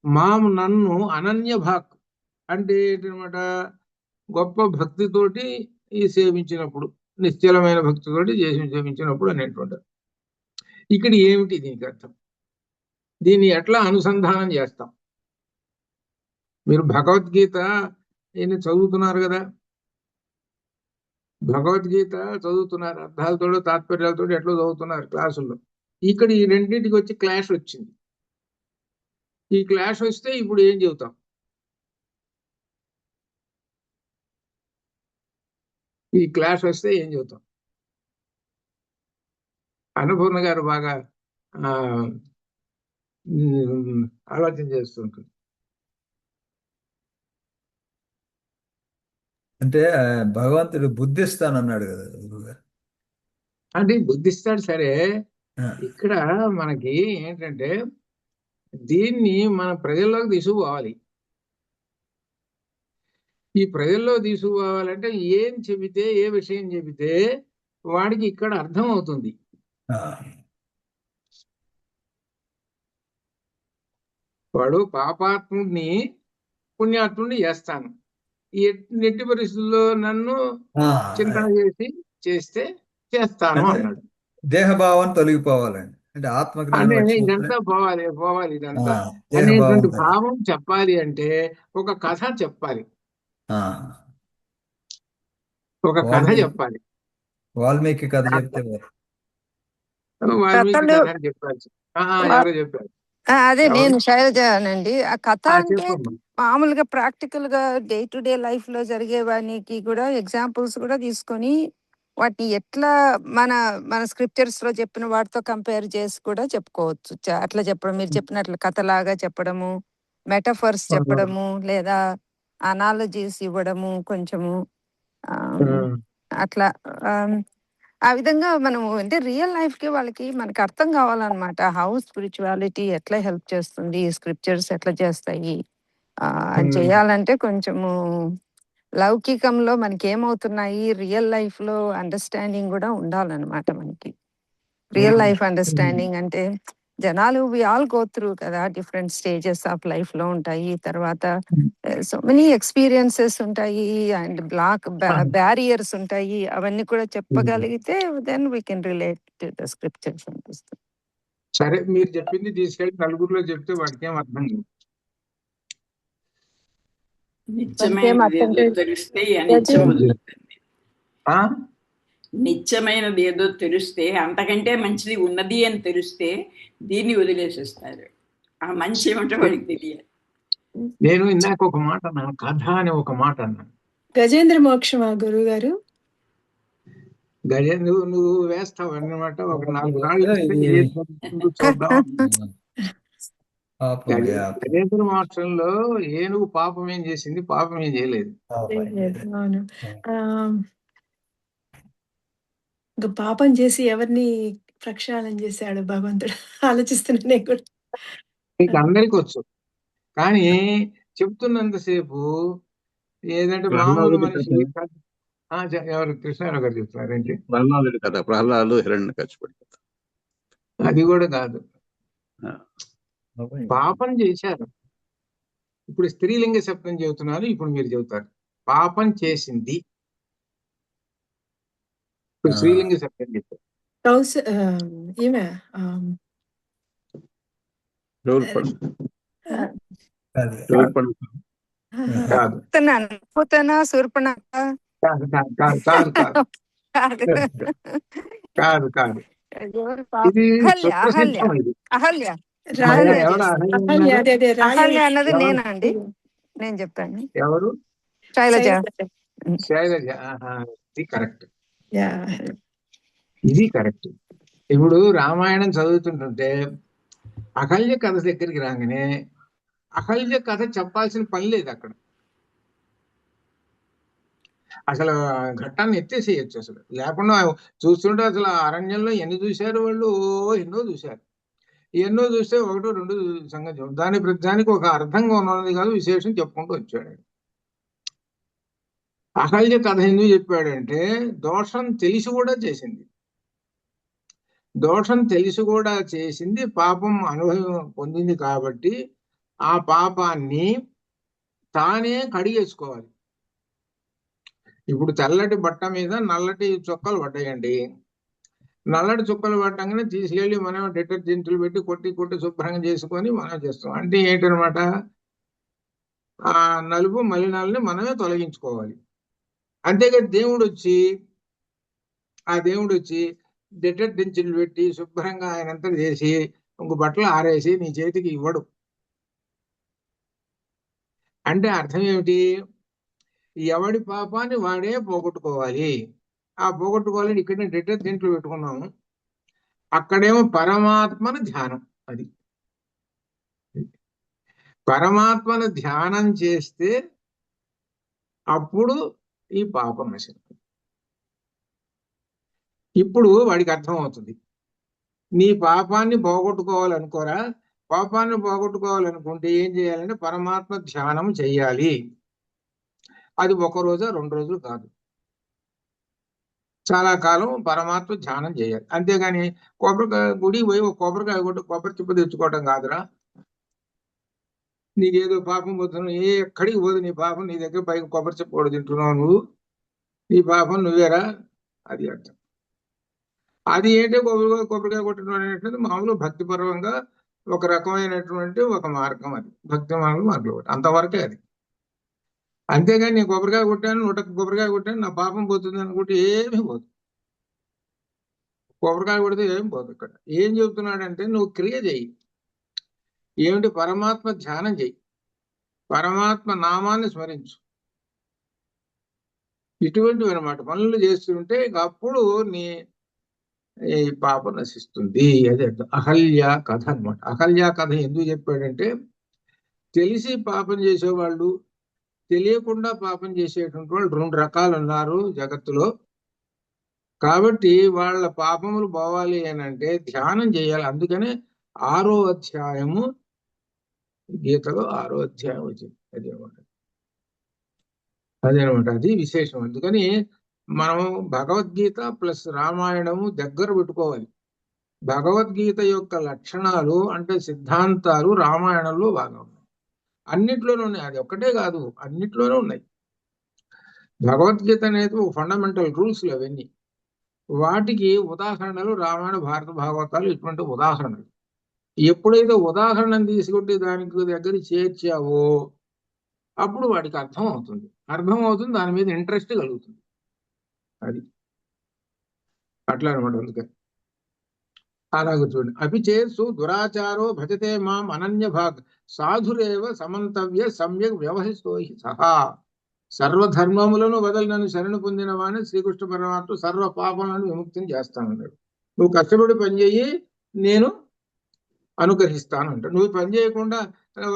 మాం నన్ను అనన్య భాక్ అంటే ఏంటనమాట? గొప్ప భక్తితోటి ఈ సేవించినప్పుడు, నిశ్చలమైన భక్తితోటి సేవించినప్పుడు అనేటువంటి. ఇక్కడ ఏమిటి దీనికి అర్థం? దీన్ని ఎట్లా అనుసంధానం చేస్తాం? మీరు భగవద్గీత ఈయన చదువుతున్నారు కదా, భగవద్గీత చదువుతున్నారు, అర్థాలతో తాత్పర్యాలతో ఎట్లా చదువుతున్నారు క్లాసుల్లో. ఇక్కడ ఈ రెండింటికి వచ్చి క్లాష్ వచ్చింది. ఈ క్లాష్ వస్తే ఇప్పుడు ఏం చెబుతాం? ఈ క్లాష్ వస్తే ఏం చెబుతాం? అన్నపూర్ణ గారు బాగా ఆలోచన చేస్తుంటారు. అంటే భగవంతుడు బుద్ధిస్తానన్నాడు కదా గురువుగారు. అంటే బుద్ధిస్తాడు సరే, ఇక్కడ మనకి ఏంటంటే దీన్ని మన ప్రజల్లోకి తీసుకుపోవాలి. ఈ ప్రజల్లో తీసుకుపోవాలంటే ఏం చెబితే, ఏ విషయం చెబితే వాడికి ఇక్కడ అర్థం అవుతుంది. వాడు పాపాత్ముడిని పుణ్యాత్ముడిని చేస్తాను, నెట్టి పరిస్థితుల్లో నన్ను చింతన చేస్తే చేస్తాను అన్నాడు. దేహభావం తొలగిపోవాలండి, అంటే ఆత్మజ్ఞానం ఇదంతా పోవాలి ఇదంతా అనేటువంటి భావం చెప్పాలి అంటే ఒక కథ చెప్పాలి, ఒక కథ చెప్పాలి. వాల్మీకి కథ చెప్తే వాల్మీకి కథ అని చెప్పాలి. ఎవరో చెప్పారు. అదే నేను శైలజానండి. ఆ కథ అంటే మామూలుగా ప్రాక్టికల్ గా డే టు డే లైఫ్ లో జరిగేవానికి కూడా ఎగ్జాంపుల్స్ కూడా తీసుకొని వాటిని ఎట్లా మన మన స్క్రిప్చర్స్ లో చెప్పిన వాటితో కంపేర్ చేసి కూడా చెప్పుకోవచ్చు. అట్లా చెప్పడం, మీరు చెప్పినట్లు కథలాగా చెప్పడము, మెటఫర్స్ చెప్పడము, లేదా అనాలజీస్ ఇవ్వడము కొంచెము అట్లా. ఆ విధంగా మనము అంటే రియల్ లైఫ్ కి వాళ్ళకి మనకి అర్థం కావాలన్నమాట. హౌ స్పిరిచువాలిటీ ఎట్లా హెల్ప్ చేస్తుంది, స్క్రిప్చర్స్ ఎట్లా చేస్తాయి అని చేయాలంటే కొంచెము లౌకికంలో మనకి ఏమవుతున్నాయి, రియల్ లైఫ్ లో అండర్స్టాండింగ్ కూడా ఉండాలన్నమాట. మనకి రియల్ లైఫ్ అండర్స్టాండింగ్ అంటే జనాలు వి ఆల్ గో త్రూ కదా, డిఫరెంట్ స్టేజెస్ ఆఫ్ లైఫ్ లో ఉంటాయి. తర్వాత సో మెనీ ఎక్స్పీరియన్సెస్ ఉంటాయి అండ్ బ్యారియర్స్ ఉంటాయి. అవన్నీ కూడా చెప్పగలిగితే then we can relate to the scriptures అనిపిస్తుంది. సరే, మీరు చెప్పింది తీసుకెళ్ళి నలుగురిలో చెప్తే వాడికి ఏం అర్థం లేదు. నిత్యమైనది ఏదో తెలిస్తే, అంతకంటే మంచిది ఉన్నది అని తెలిస్తే దీన్ని వదిలేసేస్తారు. ఆ మంచి ఏమంటే వాడికి తెలియాలి. నేను ఇందాక ఒక మాట అన్నాను, కథ అని ఒక మాట అన్నాను. గజేంద్ర మోక్షమా గురువు గారు? గజేంద్ర నువ్వు వేస్తావు అన్నమాట. ఒక 4 రాళ్ళు చూద్దాం. గజేంద్ర మోక్షంలో ఏనుగు పాపం ఏం చేసింది? పాపం ఏం చేయలేదు. అవును. పాపం చేసి ఎవరిని ప్రక్షాళన చేశాడు భగవంతుడు ఆలోచిస్తున్నా కూడా. మీకు అందరికి వచ్చు, కానీ చెప్తున్నంతసేపు ఏదంటే మామూలు మనిషి. ఎవరు కృష్ణారావు గారు చెప్తున్నారేంటి? ప్రహ్లాదుడి కథ, ప్రహ్లాదు హిరణ్యకశిపుడి కథ. అది కూడా కాదు. పాపం చేశారు. ఇప్పుడు స్త్రీలింగ శబ్దం చెబుతున్నారు, ఇప్పుడు మీరు చెబుతారు పాపం చేసింది. ఇప్పుడు స్త్రీలింగ శబ్దం చెప్పారు. అదే. శూర్పణఖ. కాదు పూతన శూర్పణఖ కాదు కాదు కాదు కాదు కాదు కాదు. కాదు కాదు అయ్యో ఇది అహల్య అహల్య సుప్రసిద్ధం. ఇది అహల్య రాయ మళ్ళీ అహల్య ఎవరు చేసింది. అహల్య అహల్య, అన్నారు? అదే అదే రాయ అహల్య అన్నది ఎవరు? నేనండి, నేను చెప్పాను. ఎవరు? శైలజ. శైలజ. ఆహా, ఇది కరెక్ట్. యా. ఇది కరెక్ట్. ఇప్పుడు రామాయణం చదువుతుంటుంటే అహల్య కథ దగ్గరికి రాగానే అహల్య కథ చెప్పాల్సిన పని లేదు అక్కడ. అసలు ఘట్టాన్ని ఎత్తేసేయచ్చు. అసలు లేకుండా చూస్తుంటే అసలు ఆ అరణ్యంలో ఎన్ని చూశారు వాళ్ళు? ఎన్నో చూశారు. ఎన్నో చూస్తే ఒకటో రెండు సంగతి చెప్పు. దానికి ఒక అర్థంగా ఉన్నది కాదు, విశేషం చెప్పుకుంటూ వచ్చాడు. అహల్య కథ ఎందుకు చెప్పాడంటే దోషం తెలిసి కూడా చేసింది. దోషం తెలిసి కూడా చేసింది, పాపం అనుభవం పొందింది కాబట్టి ఆ పాపాన్ని తానే కడిగేసుకోవాలి. ఇప్పుడు తెల్లటి బట్ట మీద నల్లటి చుక్కలు పడ్డాయండి. నల్లటి చుక్కలు పట్టంగానే తీసుకెళ్లి మనం డిటర్జెంట్లు పెట్టి కొట్టి కొట్టి శుభ్రంగా చేసుకొని మనం చేస్తాం. అంటే ఏంటనమాట, ఆ నలుపు మలినాలని మనమే తొలగించుకోవాలి. అంతేగా దేవుడు వచ్చి డిటర్జెంట్లు పెట్టి శుభ్రంగా ఆయనంతా చేసి ఇంకో బట్టలు ఆరేసి నీ చేతికి ఇవ్వడు. అంటే అర్థం ఏమిటి? ఎవడి పాపాన్ని వాడే పోగొట్టుకోవాలి. ఆ పోగొట్టుకోవాలని ఇక్కడ డిటర్జెంట్లు పెట్టుకున్నాము, అక్కడేమో పరమాత్మను ధ్యానం. అది పరమాత్మను ధ్యానం చేస్తే అప్పుడు ఈ పాపం నశిస్తుంది. ఇప్పుడు వాడికి అర్థం అవుతుంది, నీ పాపాన్ని పోగొట్టుకోవాలనుకోరా, పాపాన్ని పోగొట్టుకోవాలనుకుంటే ఏం చేయాలంటే పరమాత్మ ధ్యానం చెయ్యాలి. అది ఒక రోజు 2 రోజులు కాదు, చాలా కాలం పరమాత్మ ధ్యానం చేయాలి. అంతేగాని కొబ్బరికాయ గుడికి పోయి ఒక కొబ్బరికాయ కొట్టి కొబ్బరి చిప్ప తెచ్చుకోవటం కాదురా. నీకేదో పాపం పోతున్నావు, ఎక్కడికి పోదు నీ పాపం, నీ దగ్గర పైకి కొబ్బరి చిప్ప కూడా తింటున్నావు నువ్వు, నీ పాపం నువ్వేరా. అది అర్థం. అది ఏంటో కొబ్బరికాయ కొట్టడం అనేటువంటిది మామూలు భక్తిపరంగా ఒక రకమైనటువంటి ఒక మార్గం. అది భక్తి మార్గం అంతవరకే అది. అంతేగాని నేను కొబ్బరికాయ కొట్టాను, 100 కొబ్బరికాయ కొట్టాను, నా పాపం పోతుంది అనుకుంటే ఏమీ పోదు. కొబ్బరికాయ కొడితే ఏం పోదు. ఇక్కడ ఏం చెబుతున్నాడంటే నువ్వు క్రియ చెయ్యి. ఏమిటి? పరమాత్మ ధ్యానం చెయ్యి, పరమాత్మ నామాన్ని స్మరించు. ఇటువంటివి అనమాట పనులు చేస్తుంటే అప్పుడు నీ ఈ పాపం నశిస్తుంది. అదే అహల్య కథ అనమాట. అహల్య కథ ఎందుకు చెప్పాడంటే తెలిసి పాపం చేసేవాళ్ళు, తెలియకుండా పాపం చేసేటువంటి వాళ్ళు 2 రకాలు ఉన్నారు జగత్తులో. కాబట్టి వాళ్ళ పాపములు పోవాలి అని అంటే ధ్యానం చేయాలి. అందుకనే 6వ అధ్యాయము గీతలో 6వ అధ్యాయం వచ్చింది. అదేనమాట, అది విశేషం. అందుకని మనం భగవద్గీత ప్లస్ రామాయణము దగ్గర పెట్టుకోవాలి. భగవద్గీత యొక్క లక్షణాలు అంటే సిద్ధాంతాలు రామాయణంలో బాగా ఉన్నాయి, అన్నిట్లోనూ ఉన్నాయి. అది ఒక్కటే కాదు, అన్నిట్లోనూ ఉన్నాయి. భగవద్గీత అనేది ఒక ఫండమెంటల్ రూల్స్ అవన్నీ. వాటికి ఉదాహరణలు రామాయణ భారత భాగవతాలు ఇటువంటి ఉదాహరణలు. ఎప్పుడైతే ఉదాహరణను తీసుకుంటే దానికి దగ్గర చేర్చావో అప్పుడు వాడికి అర్థం అవుతుంది, దాని మీద ఇంట్రెస్ట్ కలుగుతుంది. అది అట్లా అనమాట. అందుకని అలాగే చూడండి. అపిచేసు దురాచారో భజతే మాం అనన్య భాగ్ సాధురేవ సమంతవ్య సమ్యక్ వ్యవహరితో సహా సర్వధర్మములను వదలి నన్ను శరణు పొందిన వాడిని శ్రీకృష్ణ పరమాత్మ సర్వ పాపలను విముక్తిని చేస్తానన్నాడు. నువ్వు కష్టపడి పనిచేయి, నేను అనుగ్రహిస్తాను అంటాడు. నువ్వు పని చేయకుండా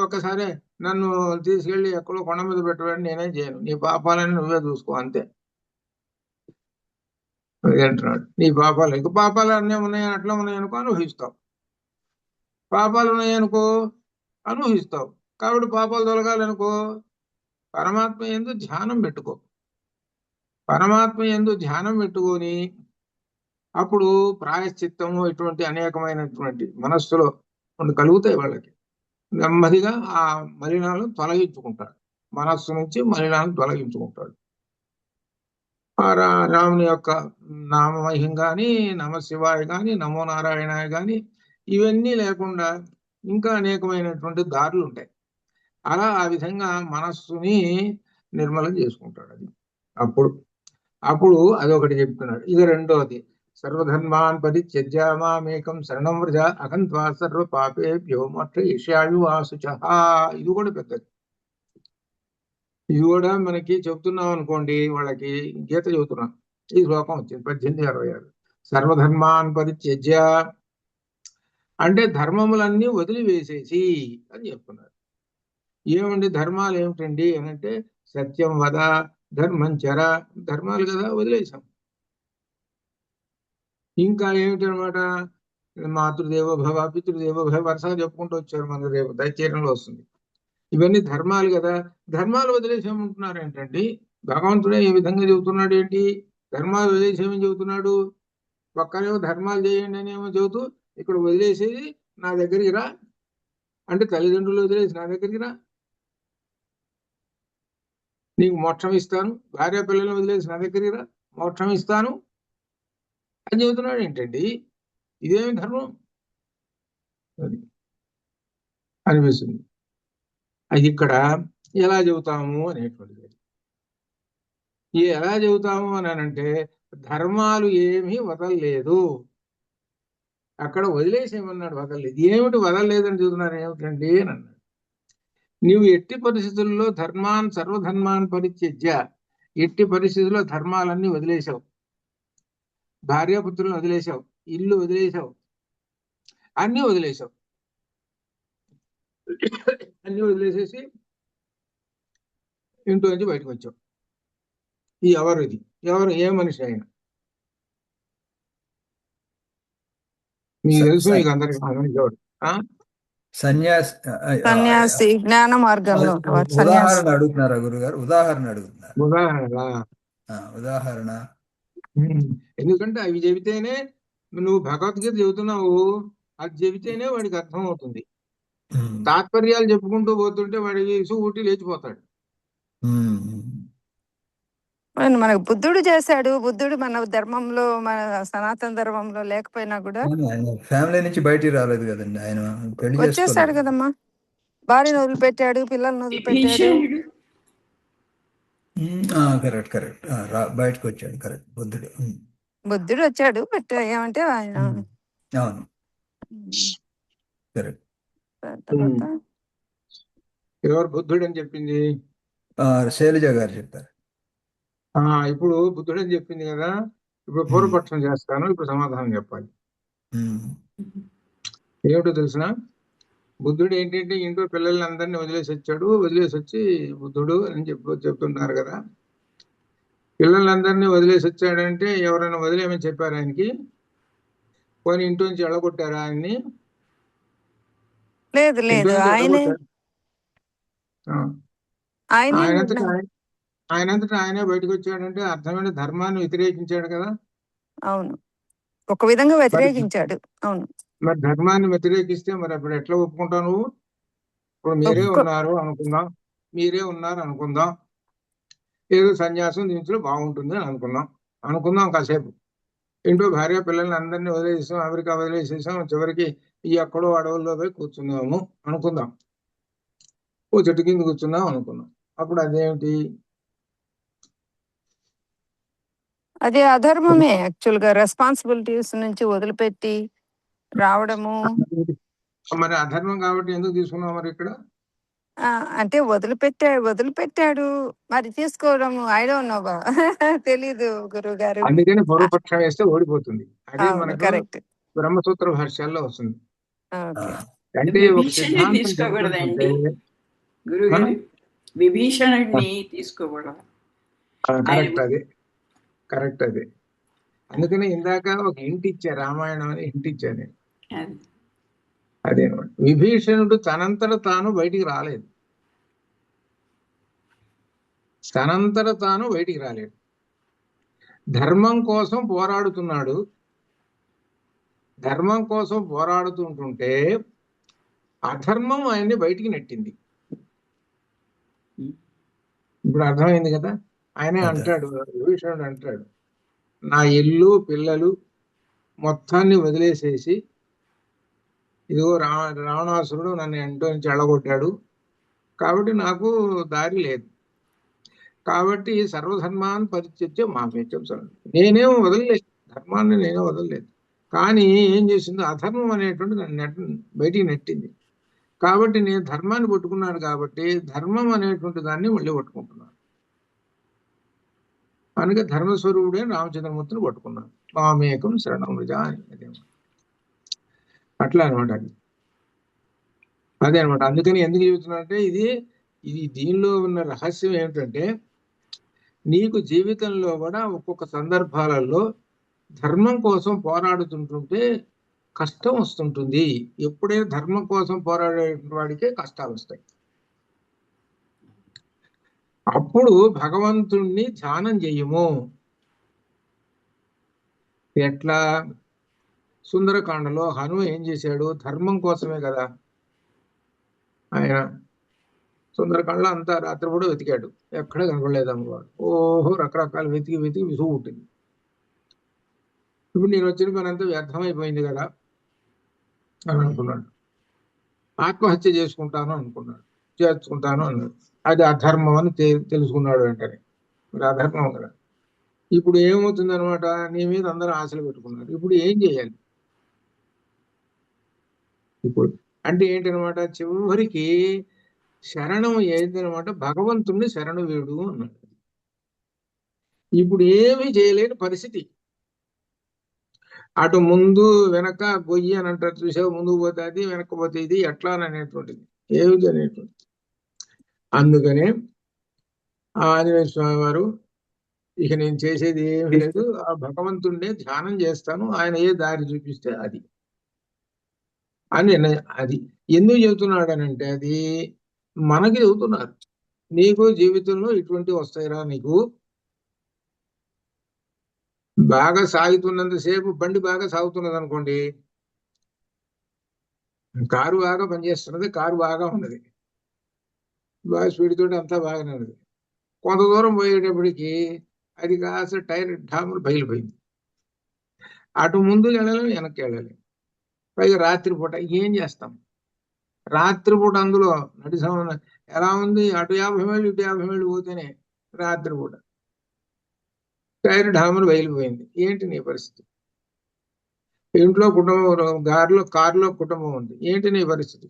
ఒక్కసారి నన్ను తీసుకెళ్లి ఎక్కడో కొండ మీద పెట్టవాడిని నేనేం చేయను, నీ పాపాలని నువ్వే చూసుకో అంతే అంటున్నాడు. నీ పాపాలు ఇంక పాపాలు అన్నీ ఉన్నాయి, అట్లా ఉన్నాయనుకో అనుభవిస్తావు, పాపాలు ఉన్నాయనుకో అనుభవిస్తావు. కాబట్టి పాపాలు తొలగాలనుకో పరమాత్మ యందు ధ్యానం పెట్టుకో. పరమాత్మ యందు ధ్యానం పెట్టుకొని అప్పుడు ప్రాయశ్చిత్తము ఇటువంటి అనేకమైనటువంటి మనస్సులో కలుగుతాయి. వాళ్ళకి నెమ్మదిగా ఆ మలినాలను తొలగించుకుంటాడు, మనస్సు నుంచి మలినాలను తొలగించుకుంటాడు. రాముని యొక్క నామమహిం కానీ, నమ శివాయ కానీ, నమో నారాయణాయ కానీ ఇవన్నీ లేకుండా ఇంకా అనేకమైనటువంటి దారులు ఉంటాయి. అలా ఆ విధంగా మనస్సుని నిర్మలం చేసుకుంటాడు. అది అప్పుడు అప్పుడు అదొకటి చెప్తున్నాడు. ఇది రెండోది, సర్వధర్మాన్ పరిత్యజ్య మామేకం శరణం వ్రజ అహం త్వా సర్వ పాపేభ్యో మోక్షయిష్యామి మా శుచః. ఇది కూడా పెద్దది. ఇది కూడా మనకి చెప్తున్నాం అనుకోండి, వాళ్ళకి గీత చెబుతున్నాం. ఈ శ్లోకం వచ్చింది 1866. సర్వధర్మాన్ పరిత్యజ్య అంటే ధర్మములన్నీ వదిలివేసేసి అని చెప్తున్నారు. ఏమండి ధర్మాలు ఏమిటండి అని అంటే, సత్యం వద, ధర్మం చర, ధర్మాలు కదా వదిలేసాం. ఇంకా ఏమిటనమాట, మాతృదేవో భవ, పితృదేవో భవ, వరుసగా చెప్పుకుంటూ వచ్చారు. మన రేపు దైత్యంలో వస్తుంది. ఇవన్నీ ధర్మాలు కదా, ధర్మాలు వదిలేసేమంటున్నారు ఏంటండి? భగవంతుడే ఏ విధంగా చెబుతున్నాడు ఏంటి? ధర్మాలు వదిలేసేమని చెబుతున్నాడు. పక్కనేమో ధర్మాలు చేయండి అని ఏమో చెబుతూ, ఇక్కడ వదిలేసేది నా దగ్గరికి రా అంటే, తల్లిదండ్రులు వదిలేసి నా దగ్గరికి రా, నీకు మోక్షం ఇస్తాను, భార్య పిల్లల్ని వదిలేసి నా దగ్గరికి రా, మోక్షం ఇస్తాను అని చెబుతున్నాడు ఏంటండి? ఇదేమి ధర్మం అది అనిపిస్తుంది. అది ఇక్కడ ఎలా చెబుతాము అనేటువంటిది. ఈ ఎలా చెబుతాము అని అంటే, ధర్మాలు ఏమీ వదలలేదు, అక్కడ వదిలేసేమన్నాడు, వదలలేదు. ఏమిటి వదలలేదని చెబుతున్నారు ఏమిటండి అని అన్నాడు. నీవు ఎట్టి పరిస్థితుల్లో సర్వధర్మాన్ పరిత్యజ్య, ఎట్టి పరిస్థితుల్లో ధర్మాలన్నీ వదిలేశావు, భార్యాపుత్రులను వదిలేశావు, ఇల్లు వదిలేశావు, అన్నీ వదిలేశావు. అన్ని వదిలేసేసి ఇంట్లో నుంచి బయటకు వచ్చావు. ఈ ఎవరు ఇది? ఎవరు? ఏ మనిషి ఆయన? మీకు తెలుసు, మీకు అందరికి ఎవరు? సన్యాసి జ్ఞాన మార్గంలో ఉదాహరణ అడుగుతున్నారా గురుగారు? ఉదాహరణ అడుగుతున్నారు. ఉదాహరణ ఎందుకంటే అవి చెబితేనే, నువ్వు భగవద్గీత చెబుతున్నావు, అది చెబితేనే వాడికి అర్థం అవుతుంది. తాత్పర్యాలు చెప్పుకుంటూ పోతుంటే వాడికి ఊటి లేచిపోతాడు. మనకు బుద్ధుడు చేశాడు. బుద్ధుడు మన ధర్మంలో, మన సనాతన ధర్మంలో లేకపోయినా కూడా ఫ్యామిలీ నుంచి బయటికి రాలేదు కదండి ఆయన, పెళ్లి వచ్చేసాడు కదమ్మా. భార్యను వదిలిపెట్టాడు, పిల్లల్ని వదిలిపెట్టాడు. కరెక్ట్ కరెక్ట్ బయటకు వచ్చాడు. కరెక్ట్, బుద్ధుడు వచ్చాడు. బట్ ఏమంటే ఆయన అవును కరెక్ట్. తర్వాత ఎవరు బుద్ధుడు అని చెప్పింది? శైలజ గారు చెప్పారు. ఇప్పుడు బుద్ధుడు అని చెప్పింది కదా, ఇప్పుడు పూర్వపక్షం చేస్తాను, ఇప్పుడు సమాధానం చెప్పాలి. ఏమిటో తెలిసిన, బుద్ధుడు ఏంటంటే ఇంట్లో పిల్లల్ని అందరినీ వదిలేసి వచ్చాడు. వదిలేసి వచ్చి బుద్ధుడు అని చెప్తున్నారు కదా. పిల్లలందరినీ వదిలేసి వచ్చాడంటే ఎవరైనా వదిలేమని చెప్పారు ఆయనకి? పోనీ ఇంటి నుంచి ఎళ్ళగొట్టారా ఆయన్ని? లేదు లేదు, ఆయనంతటా ఆయనే బయటకు వచ్చాడంటే అర్థమైన ధర్మాన్ని వ్యతిరేకించాడు కదా. అవును, ఒక విధంగా వ్యతిరేకించాడు. అవును, మరి ధర్మాన్ని వ్యతిరేకిస్తే మరి అప్పుడు ఎట్లా ఒప్పుకుంటావు నువ్వు? ఇప్పుడు మీరే ఉన్నారు అనుకుందాం, ఏదో సన్యాసం దీంట్లో బాగుంటుంది అని అనుకుందాం కాసేపు. ఇంట్లో భార్య పిల్లల్ని అందరినీ వదిలేసాం, అమెరికా వదిలేసేసాం, చివరికి ఈ ఎక్కడో అడవుల్లో పోయి కూర్చున్నాము అనుకుందాం, ఓ చెట్టు కింద కూర్చున్నాం అనుకున్నాం. అప్పుడు అదేమిటి? అది అధర్మమే. యాక్చువల్ గా రెస్పాన్సిబిలిటీస్ నుంచి వదిలిపెట్టి రావడము. మరి అధర్మం కాబట్టి ఎందుకు తీసుకున్నాం మరి ఇక్కడ? అంటే వదిలిపెట్టాడు మరి తీసుకోవడం ఐ డోంట్ నో తెలీదు గురువు గారు. అందుకని పూర్వపక్షం వేస్తే ఓడిపోతుంది. అదే మనకు కరెక్ట్ బ్రహ్మసూత్ర భాష్యాల్లో వస్తుంది. అంటే తీసుకోకూడదండి గురుగారు, విభీషణుడిని తీసుకోకూడదు. కరెక్ట్ అదే. అందుకని ఇందాక ఒక హింట్ ఇచ్చా, రామాయణం అని హింట్ ఇచ్చాను నేను. అదేనమాట, విభీషణుడు తనంతట తాను బయటికి రాలేదు. ధర్మం కోసం పోరాడుతున్నాడు. ధర్మం కోసం పోరాడుతుంటుంటే అధర్మం ఆయన్ని బయటికి నెట్టింది. ఇప్పుడు అర్థమైంది కదా. ఆయనే అంటాడు, విభీషణుడు అంటాడు, నా ఇల్లు పిల్లలు మొత్తాన్ని వదిలేసేసి ఇదిగో రావణాసురుడు నన్ను ఎంతో నుంచి ఎళ్ళగొట్టాడు, కాబట్టి నాకు దారి లేదు, కాబట్టి సర్వధర్మాన్ని పరిత్యజ్య మామేకం శరణం. నేనేం వదలలేదు, ధర్మాన్ని నేనే వదలలేదు, కానీ ఏం చేసింది అధర్మం అనేటువంటి నన్ను బయటికి నెట్టింది. కాబట్టి నేను ధర్మాన్ని పట్టుకున్నాను, కాబట్టి ధర్మం అనేటువంటి దాన్ని మళ్ళీ పట్టుకుంటున్నాను. అందుకే ధర్మస్వరూపుడే రామచంద్రమూర్తిని పట్టుకున్నాను. మామేకం శరణం వ్రజ అని. అట్లా అనమాట. అదే అనమాట. అందుకని ఎందుకు చెబుతున్నా ఇది దీనిలో ఉన్న రహస్యం ఏమిటంటే, నీకు జీవితంలో కూడా ఒక్కొక్క సందర్భాలలో ధర్మం కోసం పోరాడుతుంటుంటే కష్టం వస్తుంటుంది. ఎప్పుడైనా ధర్మం కోసం పోరాడే వాడికే కష్టాలు వస్తాయి. అప్పుడు భగవంతుణ్ణి ధ్యానం చెయ్యము. ఎట్లా? సుందరకాండలో హనుమ ఏం చేశాడు? ధర్మం కోసమే కదా ఆయన సుందరకాండలో అంతా రాత్రి కూడా వెతికాడు, ఎక్కడ కనపడలేదు అమ్మవాడు. ఓహో రకరకాలు వెతికి వెతికి విసుగు పుట్టింది. ఇప్పుడు నేను వచ్చిన పని అంతా వ్యర్థమైపోయింది కదా అని అనుకున్నాడు. ఆత్మహత్య చేసుకుంటాను అనుకున్నాడు, చేసుకుంటాను అన్నాడు. అది అధర్మం అని తెలుసుకున్నాడు వెంటనే. మరి అధర్మం కదా. ఇప్పుడు ఏమవుతుంది అనమాట, నీ మీద అందరూ ఆశలు పెట్టుకున్నారు. ఇప్పుడు ఏం చేయాలి? ఇప్పుడు అంటే ఏంటనమాట, చివరికి శరణం ఏంటనమాట, భగవంతుణ్ణి శరణు వేడు అన్నాడు. ఇప్పుడు ఏమీ చేయలేని పరిస్థితి. అటు ముందు వెనక గొయ్యి అని అంటారు చూసావు, ముందుకు పోతే అది, వెనక పోతే ఇది, ఎట్లా అనేటువంటిది ఏమి అనేటువంటిది. అందుకనే ఆంజనేయ స్వామి వారు, ఇక నేను చేసేది ఏమి లేదు, ఆ భగవంతుణ్ణి ధ్యానం చేస్తాను, ఆయన ఏ దారి చూపిస్తే అది అని. అది ఎందుకు చెబుతున్నాడు అని అంటే, అది మనకి చెబుతున్నారు. నీకు జీవితంలో ఇటువంటివి వస్తాయిరా, నీకు బాగా సాగుతున్నంతసేపు, బండి బాగా సాగుతున్నది అనుకోండి, కారు బాగా పనిచేస్తున్నది, కారు బాగా ఉన్నది, బాగా స్పీడ్ తోటి అంతా బాగానే ఉన్నది. కొంత దూరం పోయేటప్పటికి అది కాస్త టైర్ ఢాములు బయలుపోయింది. అటు ముందు వెళ్ళలేము, వెనక్కి వెళ్ళలేము. పైగా రాత్రిపూట ఏం చేస్తాం? రాత్రిపూట అందులో ఎలా ఉంది, అటు 50 మైళ్ళు ఇటు 50 మైళ్ళు పోతేనే రాత్రిపూట టైర్ ఢాములు బయలుపోయింది. ఏంటి నీ పరిస్థితి? ఇంట్లో కుటుంబం, కారులో కుటుంబం ఉంది, ఏంటి నీ పరిస్థితి?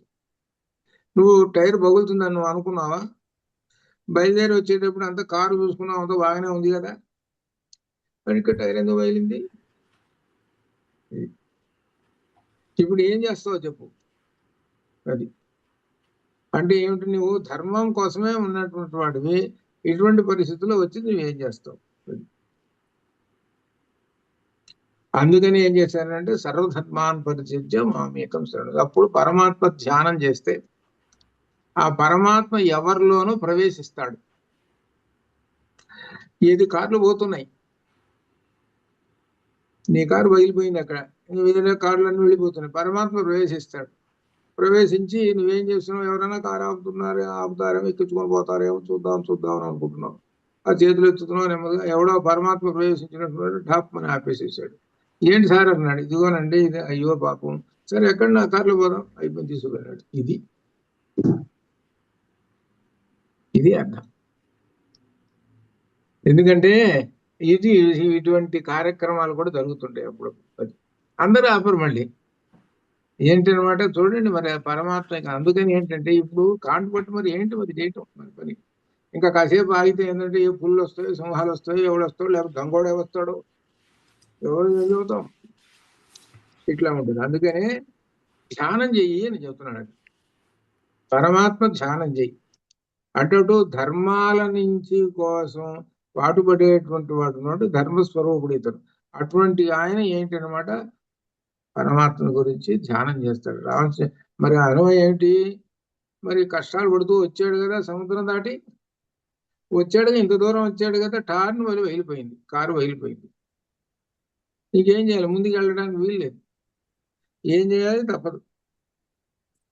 నువ్వు టైర్ పగులుతుందని నువ్వు అనుకున్నావా? బయలుదేరి వచ్చేటప్పుడు అంతా కారు చూసుకున్నావు, అంతా బాగానే ఉంది కదా, వెనక టైర్ ఎందుకు బయలుంది? ఇప్పుడు ఏం చేస్తావో చెప్పు. అది అంటే ఏమిటి, నువ్వు ధర్మం కోసమే ఉన్నటువంటి వాడివి, ఇటువంటి పరిస్థితుల్లో వచ్చి నువ్వేం చేస్తావు? అందుకని ఏం చేశానంటే, సర్వధర్మాన్ పరిత్యజ్య మామేకం శరణం. అప్పుడు పరమాత్మ ధ్యానం చేస్తే ఆ పరమాత్మ ఎవరిలోనూ ప్రవేశిస్తాడు. ఏది కార్లు పోతున్నాయి, నీ కారు బయలుపోయింది, అక్కడ వేరే కార్లన్నీ వెళ్ళిపోతున్నాయి, పరమాత్మ ప్రవేశిస్తాడు. ప్రవేశించి నువ్వేం చేస్తున్నావు, ఎవరైనా కారు ఆపుతారేమో, ఎక్కించుకొని పోతారేమో, చూద్దాం అని అనుకుంటున్నావు. ఆ చేతులు ఎత్తుతున్నావు నెమ్మదిగా, ఎవడో పరమాత్మ ప్రవేశించినటువంటి ఠాప్ అని ఆపేసేసాడు. ఏంటి సార్ అన్నాడు. ఇదిగోనండి ఇది. అయ్యో పాపం, సరే ఎక్కడ నా కార్లో పోదాం, అయిపోయింది తీసుకున్నాడు. ఇది అర్థం. ఎందుకంటే ఇటువంటి కార్యక్రమాలు కూడా జరుగుతుంటాయి అప్పుడు. అందరూ ఆపరు మళ్ళీ. ఏంటనమాట చూడండి, మరి పరమాత్మ. అందుకని ఏంటంటే ఇప్పుడు కాంటు పట్టు మరి ఏంటి మరి చేయటం మరి పని. ఇంకా కాసేపు ఆగితే ఏంటంటే ఏ పుల్లు వస్తాయో, సింహాలు వస్తాయో, ఎవడొస్తాడో, లేకపోతే గంగోడే వస్తాడో, ఎవరు చదువుతాం, ఇట్లా ఉంటుంది. అందుకనే ధ్యానం చెయ్యి అని చెబుతున్నాడు. పరమాత్మ ధ్యానం చెయ్యి. అటు ధర్మాల నుంచి కోసం పాటుపడేటువంటి వాడు ధర్మస్వరూపుడు ఇతను. అటువంటి ఆయన ఏంటనమాట, పరమాత్మ గురించి ధ్యానం చేస్తాడు. మరి అనుభవం ఏమిటి? మరి కష్టాలు పడుతూ వచ్చాడు కదా, సముద్రం దాటి వచ్చాడు కదా, ఇంత దూరం వచ్చాడు కదా, టార్ను వెళ్ళిపోయింది, కారు వెళ్ళిపోయింది. నీకేం చేయాలి? ముందుకు వెళ్ళడానికి వీల్లేదు, ఏం చేయాలి? తప్పదు.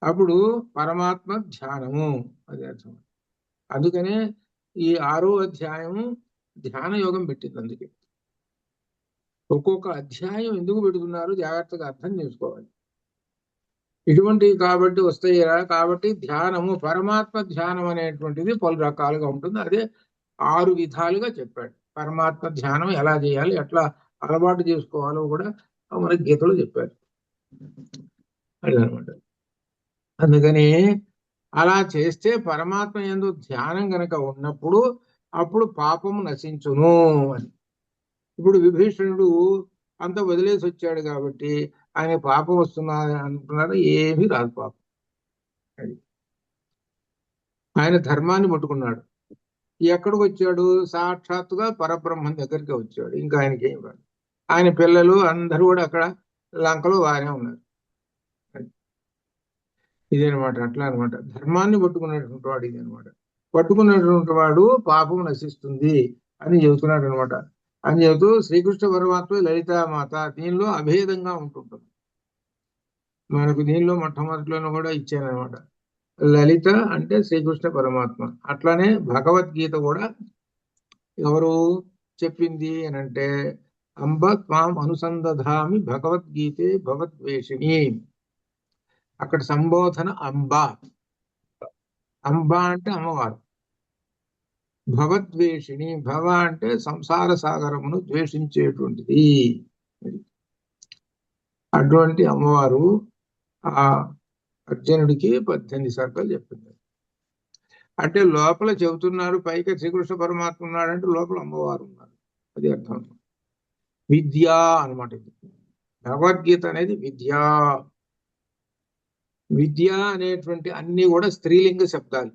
అప్పుడు పరమాత్మ ధ్యానము, అది అర్థం. అందుకనే ఈ 6వ అధ్యాయము ధ్యాన యోగం పెట్టింది. అందుకే ఒక్కొక్క అధ్యాయం ఎందుకు పెడుతున్నారు జాగ్రత్తగా అర్థం చేసుకోవాలి. ఇటువంటివి కాబట్టి వస్తాయిరా. కాబట్టి ధ్యానము, పరమాత్మ ధ్యానం అనేటువంటిది పలు రకాలుగా ఉంటుంది. అదే 6 విధాలుగా చెప్పాడు. పరమాత్మ ధ్యానం ఎలా చేయాలి, ఎట్లా అలవాటు చేసుకోవాలో కూడా మనకి గీతలో చెప్పారు. అదనమాట. అందుకని అలా చేస్తే పరమాత్మ యందు ధ్యానం గనక ఉన్నప్పుడు అప్పుడు పాపము నశించును అని. ఇప్పుడు విభీషణుడు అంత వదిలేసి వచ్చాడు కాబట్టి ఆయన పాపం వస్తున్నది అంటున్నారు. ఏమీ రాదు పాపం. అది ఆయన ధర్మాన్ని పట్టుకున్నాడు. ఎక్కడికి వచ్చాడు? సాక్షాత్తుగా పరబ్రహ్మం దగ్గరికి వచ్చాడు. ఇంకా ఆయనకి ఏం రాదు. ఆయన పిల్లలు అందరూ కూడా అక్కడ లంకలో వారే ఉన్నారు. ఇదేనమాట. అట్లా అనమాట. ధర్మాన్ని పట్టుకున్నటువంటి వాడు ఇదనమాట. పట్టుకున్నటువంటి వాడు పాపం నశిస్తుంది అని చెబుతున్నాడు అనమాట. అని చెబుతూ శ్రీకృష్ణ పరమాత్మ లలితామాత దీనిలో అభేదంగా ఉంటుంటుంది. మనకు దీనిలో మొట్టమొదటిలోనూ కూడా ఇచ్చానమాట. లలిత అంటే శ్రీకృష్ణ పరమాత్మ. అట్లానే భగవద్గీత కూడా ఎవరు చెప్పింది అని అంటే అంబ త్వాం అనుసంధామి భగవద్గీతే భగవద్వేషిణి. అక్కడ సంబోధన అంబ. అంబ అంటే అమ్మవారు. భగవద్వేషిణి, భవ అంటే సంసార సాగరమును ద్వేషించేటువంటిది. అటువంటి అమ్మవారు ఆ అర్జునుడికి 18 సర్కలు చెప్పింది. అంటే లోపల చెబుతున్నారు, పైకి శ్రీకృష్ణ పరమాత్మ ఉన్నాడంటే లోపల అమ్మవారు ఉన్నారు. అది అర్థం. విద్య అనమాట. ఇది భగవద్గీత అనేది విద్య. విద్య అనేటువంటి అన్ని కూడా స్త్రీలింగ శబ్దాలు.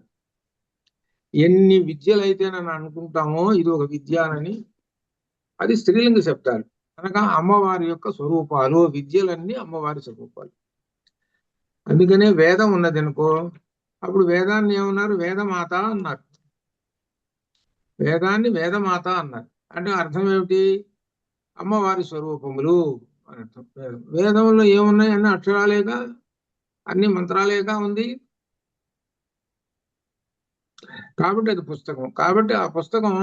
ఎన్ని విద్యలు అయితే నన్ను అనుకుంటామో ఇది ఒక విద్యానని, అది స్త్రీలింగ శబ్దాలు. అనగా అమ్మవారి యొక్క స్వరూపాలు. విద్యలన్నీ అమ్మవారి స్వరూపాలు. అందుకనే వేదం ఉన్నది అనుకో, అప్పుడు వేదాన్ని ఏమన్నారు? వేదమాత అన్నారు. వేదాన్ని వేదమాత అన్నారు. అంటే అర్థం ఏమిటి? అమ్మవారి స్వరూపములు అని అర్థం. వేదంలో ఏమున్నాయి? అన్ని అక్షరాలేగా, అన్ని మంత్రాలేగా ఉంది. కాబట్టి అది పుస్తకం. కాబట్టి ఆ పుస్తకం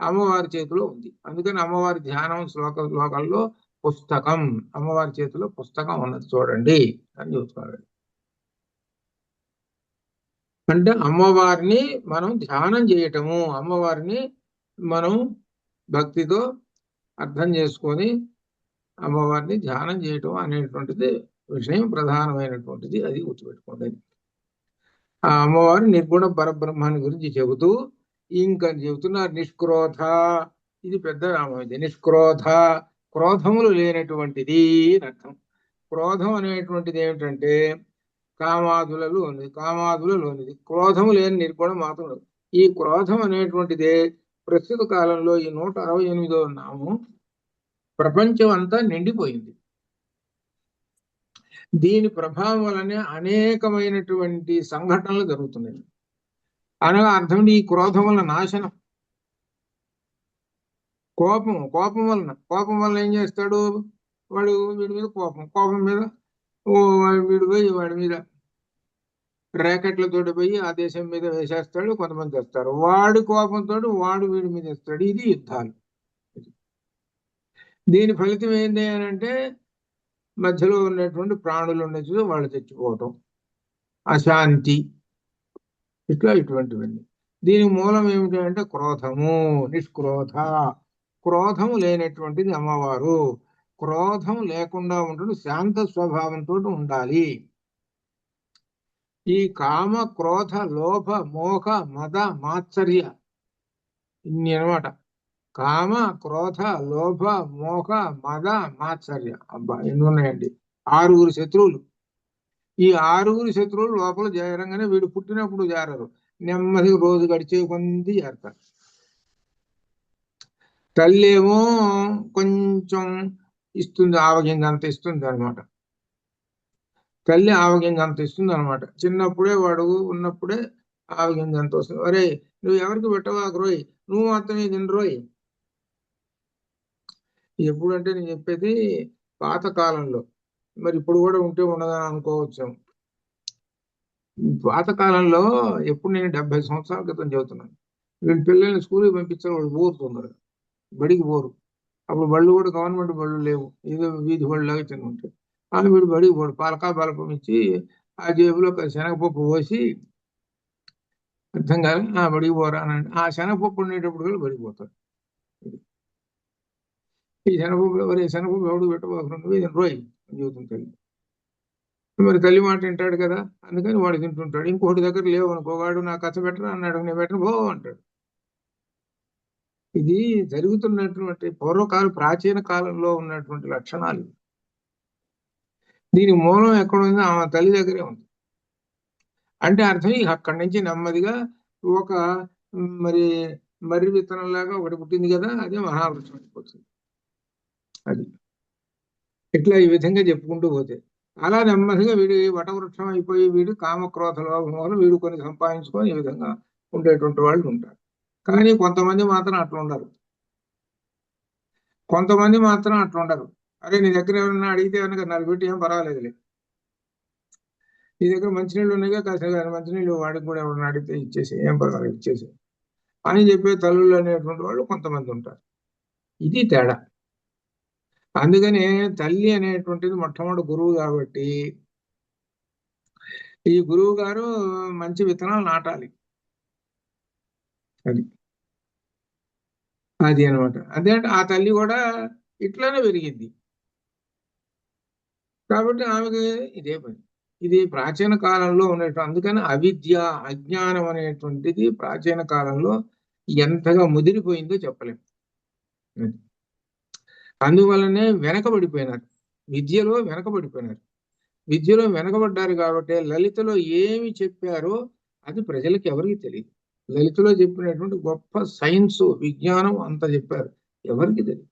అమ్మవారి చేతిలో ఉంది. అందుకని అమ్మవారి ధ్యానం శ్లోకాల్లో పుస్తకం, అమ్మవారి చేతిలో పుస్తకం ఉన్నది చూడండి అని చెబుతున్నారు. అంటే అమ్మవారిని మనం ధ్యానం చేయటము, అమ్మవారిని మనం భక్తితో అర్థం చేసుకొని అమ్మవారిని ధ్యానం చేయటం అనేటువంటిది విషయం ప్రధానమైనటువంటిది. అది గుర్తుపెట్టుకోండి. ఆ అమ్మవారు నిర్గుణ పరబ్రహ్మాన్ని గురించి చెబుతూ ఇంకా చెబుతున్నారు నిష్క్రోధ. ఇది పెద్ద నామం. ఇది నిష్క్రోధ, క్రోధములు లేనటువంటిది అని అర్థం. క్రోధం అనేటువంటిది ఏమిటంటే కామాదులలోనిది. క్రోధము లేని నిర్గుణ మాత్రం. ఈ క్రోధం అనేటువంటిదే ప్రస్తుత కాలంలో ఈ 168వ నామం ప్రపంచం అంతా నిండిపోయింది. దీని ప్రభావం వలనే అనేకమైనటువంటి సంఘటనలు జరుగుతున్నాయి. అనగా అర్థం ఈ క్రోధం వలన నాశనం. కోపం వలన ఏం చేస్తాడు? వాడు వీడి మీద కోపం మీద వీడు పోయి వాడి మీద ర్యాకెట్లతో పోయి ఆ దేశం మీద వేసేస్తాడు. కొంతమంది చేస్తారు. వాడి కోపంతో వాడు వీడి మీద వేస్తాడు. ఇది యుద్ధాలు. దీని ఫలితం ఏంటి అని అంటే మధ్యలో ఉన్నటువంటి ప్రాణులు ఉన్నది వాళ్ళు తెచ్చిపోవటం, అశాంతి, ఇటువంటివన్నీ. దీని మూలం ఏమిటి అంటే క్రోధము. నిష్క్రోధ, క్రోధము లేనటువంటిది అమ్మవారు. క్రోధం లేకుండా ఉండడం, శాంత స్వభావంతో ఉండాలి. ఈ కామ, క్రోధ, లోభ, మోహ, మద, మాత్సర్య ఇన్ని అనమాట. కామ, క్రోధ, లోభ, మోహ, మద, మాత్సర్య. అబ్బా ఎన్ని ఉన్నాయండి. 6 శత్రువులు. ఈ 6 శత్రువులు లోపల చేరంగానే వీడు పుట్టినప్పుడు చేరరు. నెమ్మదిగా రోజు గడిచే కొంది చేరతారు. తల్లి ఏమో కొంచెం ఇస్తుంది, ఆవగింజ అంత ఇస్తుంది అనమాట. తల్లి ఆవగింజ అంత ఇస్తుంది అనమాట. చిన్నప్పుడే వాడు ఉన్నప్పుడే ఆవగింజ అంత వస్తుంది. అరే నువ్వు ఎవరికి పెట్టవా రోయ్, నువ్వు మాత్రమే తినరోయ్. ఎప్పుడంటే నేను చెప్పేది పాతకాలంలో, మరి ఇప్పుడు కూడా ఉంటే ఉండదని అనుకోవచ్చు. పాతకాలంలో ఎప్పుడు నేను 70 సంవత్సరాల క్రితం చదువుతున్నాను. వీళ్ళ పిల్లల్ని స్కూల్కి పంపించారు, వాళ్ళు పోతున్నారు, బడికి పోరు. అప్పుడు బళ్ళు కూడా గవర్నమెంట్ బళ్ళు లేవు, ఏదో వీధి బళ్ళు లాగా చిన్న ఉంటాయి. వీడు బడికి పోడు, పాలకా బలపం ఇచ్చి ఆ జేబులో శనగపప్పు పోసి అర్థం కాదు బడికి పోరా అని అంటే ఆ శనగపప్పు ఉండేటప్పుడు కూడా బడికి పోతాడు. ఈ శనగపప్పు ఎవడు పెట్టబోతున్నాడు, ఇది రోయ్ అని చెబుతుంది తల్లి. మరి తల్లి మాట వింటాడు కదా, అందుకని వాడు తింటుంటాడు. ఇంకోటి దగ్గర లేవు అనుకో, వాడు నాకు కచ్చ పెట్టరా అన్నాడు, నేను పెట్టను పో అంటాడు. ఇది జరుగుతున్నటువంటి ప్రాచీన కాలంలో ఉన్నటువంటి లక్షణాలు. దీని మూలం ఎక్కడుందో ఆమె తల్లి దగ్గరే ఉంది. అంటే అర్థం అక్కడి నుంచి నెమ్మదిగా ఒక మర్రి విత్తనంలాగా ఒకటి పుట్టింది కదా, అదే మహావృక్షం అయిపోతుంది. అది ఇట్లా ఈ విధంగా చెప్పుకుంటూ పోతే అలా నెమ్మదిగా వీడి వటవృక్షం అయిపోయి వీడు కామక్రోధ లోభం వీడు కొన్ని సంపాదించుకొని ఈ విధంగా ఉండేటువంటి వాళ్ళు ఉంటారు. కానీ కొంతమంది మాత్రం అట్లా ఉండరు. అరే నీ దగ్గర ఎవరన్నా అడిగితే కనుక 4 పెట్టి ఏం పర్వాలేదులే, నీ దగ్గర మంచినీళ్ళు ఉన్నాయిగా కాస్త మంచినీళ్ళు వాడికి కూడా ఎవరన్నా అడిగితే ఇచ్చేసి ఏం పర్వాలేదు ఇచ్చేసి అని చెప్పే తల్లులు అనేటువంటి వాళ్ళు కొంతమంది ఉంటారు. ఇది తేడా. అందుకనే తల్లి అనేటువంటిది మొట్టమొదటి గురువు కాబట్టి ఈ గురువు గారు మంచి విత్తనాలు నాటాలి. అది అనమాట. అదే ఆ తల్లి కూడా ఇట్లానే పెరిగింది కాబట్టి ఆమెకి ఇదే పని. ఇది ప్రాచీన కాలంలో ఉండేటువంటి, అందుకని అవిద్య అజ్ఞానం అనేటువంటిది ప్రాచీన కాలంలో ఎంతగా ముదిరిపోయిందో చెప్పలేము. అందువల్లనే వెనకబడిపోయినారు, విద్యలో వెనకబడ్డారు కాబట్టి లలితలో ఏమి చెప్పారో అది ప్రజలకు ఎవరికి తెలియదు. లలితలో చెప్పినటువంటి గొప్ప సైన్స్ విజ్ఞానం అంత చెప్పారు, ఎవరికి తెలియదు.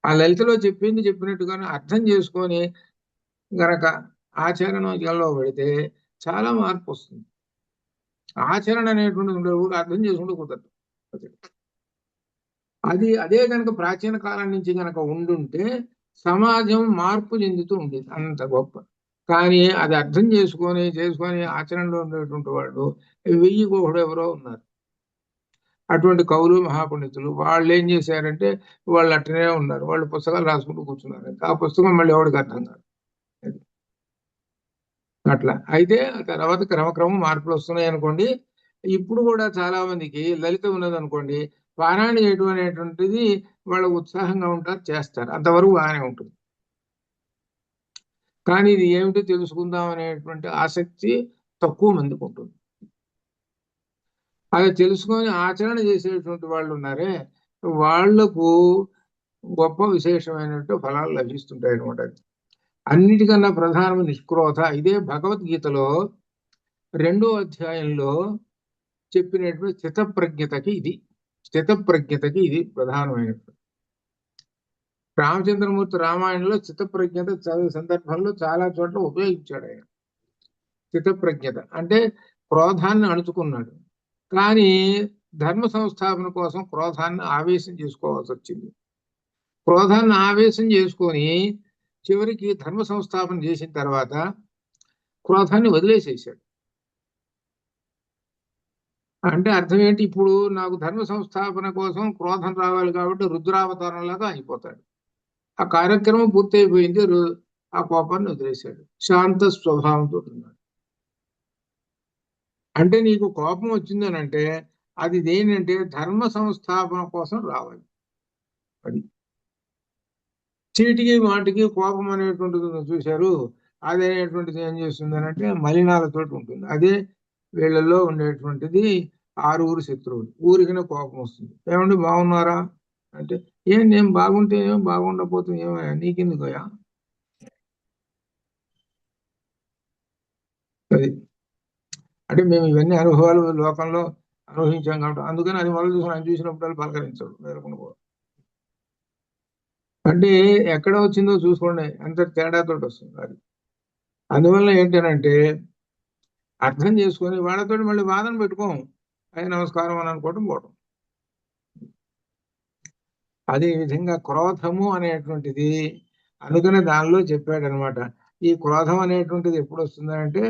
ఆ లలితలో చెప్పినట్టుగానే అర్థం చేసుకొని గనక ఆచరణలో పెడితే చాలా మార్పు వస్తుంది. ఆచరణ అనేటువంటి అర్థం చేసుకుంటూ కుదరదు. అదే కనుక ప్రాచీన కాలం నుంచి కనుక ఉండుంటే సమాజం మార్పు చెందుతూ ఉండేది, అంత గొప్ప. కానీ అది అర్థం చేసుకొని ఆచరణలో ఉండేటువంటి వాళ్ళు 1000 కోహుడు ఎవరో ఉన్నారు. అటువంటి కవులు మహాపండితులు వాళ్ళు ఏం చేశారంటే వాళ్ళు అట్టనే ఉన్నారు, వాళ్ళు పుస్తకాలు రాసుకుంటూ కూర్చున్నారు. ఆ పుస్తకం మళ్ళీ ఎవరికి అర్థం కాదు. అట్లా అయితే ఆ తర్వాత క్రమక్రమం మార్పులు వస్తున్నాయి అనుకోండి. ఇప్పుడు కూడా చాలా మందికి లలిత ఉన్నది అనుకోండి, పారాయణ చేయడం అనేటువంటిది వాళ్ళు ఉత్సాహంగా ఉంటారు, చేస్తారు, అంతవరకు బాగానే ఉంటుంది. కానీ ఇది ఏమిటో తెలుసుకుందాం అనేటువంటి ఆసక్తి తక్కువ మందికి ఉంటుంది. అది తెలుసుకొని ఆచరణ చేసేటువంటి వాళ్ళు ఉన్నారే వాళ్లకు గొప్ప విశేషమైనటువంటి ఫలాలు లభిస్తుంటాయి అనమాట. అన్నిటికన్నా ప్రధానము నిష్క్రోధ. ఇదే భగవద్గీతలో 2వ అధ్యాయంలో చెప్పినటువంటి స్థితప్రజ్ఞతకి ఇది ప్రధానమైనటువంటి. రామచంద్రమూర్తి రామాయణంలో స్థితప్రజ్ఞత చదివే సందర్భంలో చాలా చోట్ల ఉపయోగించాడు ఆయన. స్థితప్రజ్ఞత అంటే క్రోధాన్ని అణుచుకున్నాడు, కానీ ధర్మ సంస్థాపన కోసం క్రోధాన్ని ఆవేశం చేసుకోవాల్సి వచ్చింది. క్రోధాన్ని ఆవేశం చేసుకొని చివరికి ధర్మ సంస్థాపన చేసిన తర్వాత క్రోధాన్ని వదిలేసేసాడు. అంటే అర్థం ఏంటి, ఇప్పుడు నాకు ధర్మ సంస్థాపన కోసం క్రోధం రావాలి కాబట్టి రుద్రావతారంలాగా అయిపోతాడు. ఆ కార్యక్రమం పూర్తయిపోయింది, ఆ కోపాన్ని వదిలేశాడు, శాంత స్వభావంతో ఉన్నాడు. అంటే నీకు కోపం వచ్చిందని అంటే అది దేనంటే ధర్మ సంస్థాపన కోసం రావాలి. అది చీటికి మాటికి కోపం అనేటువంటిది చూశారు, అదనేటువంటిది ఏం చేస్తుంది అంటే మలినాలతోటి ఉంటుంది. అదే వీళ్ళల్లో ఉండేటువంటిది 6 శత్రువులు. ఊరికినే కోపం వస్తుంది. ఏమండి బాగున్నారా అంటే నేను బాగుంటే ఏం బాగుండకపోతే ఏమయ్యా నీకెందుకయ్యా. అది అంటే మేము ఇవన్నీ అనుభవాలు లోకంలో అనుభవించాం కాబట్టి అందుకని అది మొదలు చూసినప్పుడు పలకరించడు వేరకుండా. అంటే ఎక్కడ వచ్చిందో చూసుకోండి, అంత తేడాతో వస్తుంది అది. అందువల్ల ఏంటనంటే అర్థం చేసుకొని వాళ్ళతో మళ్ళీ వాదన పెట్టుకోం, అది నమస్కారం అని అనుకోవటం పోవటం. అదే విధంగా క్రోధము అనేటువంటిది అందుకనే దానిలో చెప్పాడు అనమాట. ఈ క్రోధం అనేటువంటిది ఎప్పుడు వస్తుందంటే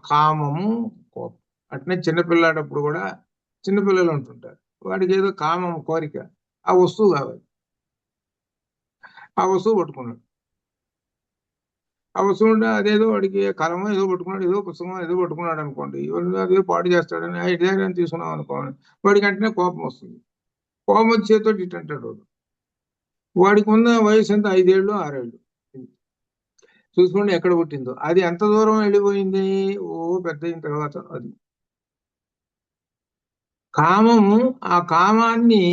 కామము కోపం. అట్నే చిన్నపిల్లాడప్పుడు కూడా చిన్నపిల్లలు ఉంటుంటారు, వాడికి ఏదో కామం కోరిక, ఆ వస్తువు కావాలి, ఆ వస్తువు పట్టుకున్నాడు. ఆ వస్తువు ఉంటే అదేదో వాడికి కలమో ఏదో పట్టుకున్నాడు, ఏదో పుస్తకం ఏదో పట్టుకున్నాడు అనుకోండి, ఎవరు అదేదో పాడు చేస్తాడని ఆ ఇటు తీసుకున్నాం అనుకోండి, వాడికి వెంటనే కోపం వస్తుంది. కోపం వచ్చి చేతితో ఇటు అంటాడు వాడు. వాడికి ఉన్న వయసు ఎంత? 5 ఏళ్ళు 6 ఏళ్ళు. చూసుకోండి ఎక్కడ పుట్టిందో. అది ఎంత దూరం వెళ్ళిపోయింది? ఓ పెద్ద అయిన తర్వాత. అది కామము. ఆ కామాన్ని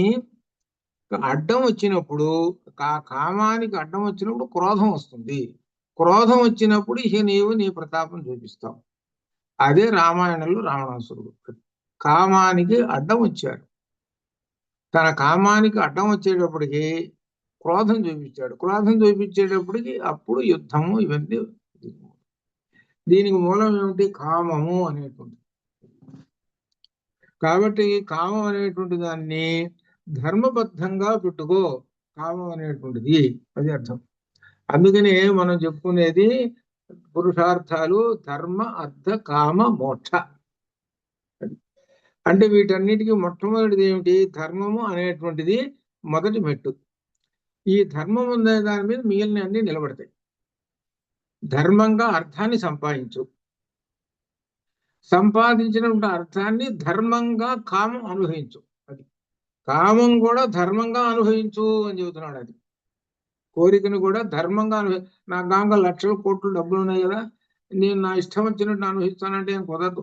అడ్డం వచ్చినప్పుడు, కామానికి అడ్డం వచ్చినప్పుడు క్రోధం వస్తుంది. క్రోధం వచ్చినప్పుడు ఇక నీవు నీ ప్రతాపం చూపిస్తావు. అదే రామాయణంలో రావణాసురుడు కామానికి అడ్డం వచ్చాడు. తన కామానికి అడ్డం వచ్చేటప్పటికి క్రోధం చూపించాడు. క్రోధం చూపించేటప్పటికి అప్పుడు యుద్ధము ఇవన్నీ. దీనికి మూలం ఏమిటి? కామము అనేటువంటి. కాబట్టి కామం అనేటువంటి దాన్ని ధర్మబద్ధంగా పెట్టుకో. కామం అనేటువంటిది అది అర్థం. అందుకనే మనం చెప్పుకునేది పురుషార్థాలు ధర్మ అర్థ కామ మోక్ష. అంటే వీటన్నిటికీ మొట్టమొదటిది ఏమిటి? ధర్మము అనేటువంటిది మొదటి మెట్టు. ఈ ధర్మం ఉండే దాని మీద మిగిలిన అన్ని నిలబడతాయి. ధర్మంగా అర్థాన్ని సంపాదించు. సంపాదించినటువంటి అర్థాన్ని ధర్మంగా కామం అనుభవించు. అది కామం కూడా ధర్మంగా అనుభవించు అని చెబుతున్నాడు. అది కోరికను కూడా ధర్మంగా నా గాంగ లక్షల కోట్లు డబ్బులు ఉన్నాయి కదా, నేను నా ఇష్టం వచ్చినట్టు అనుభవిస్తానంటే ఏం కుదరదు.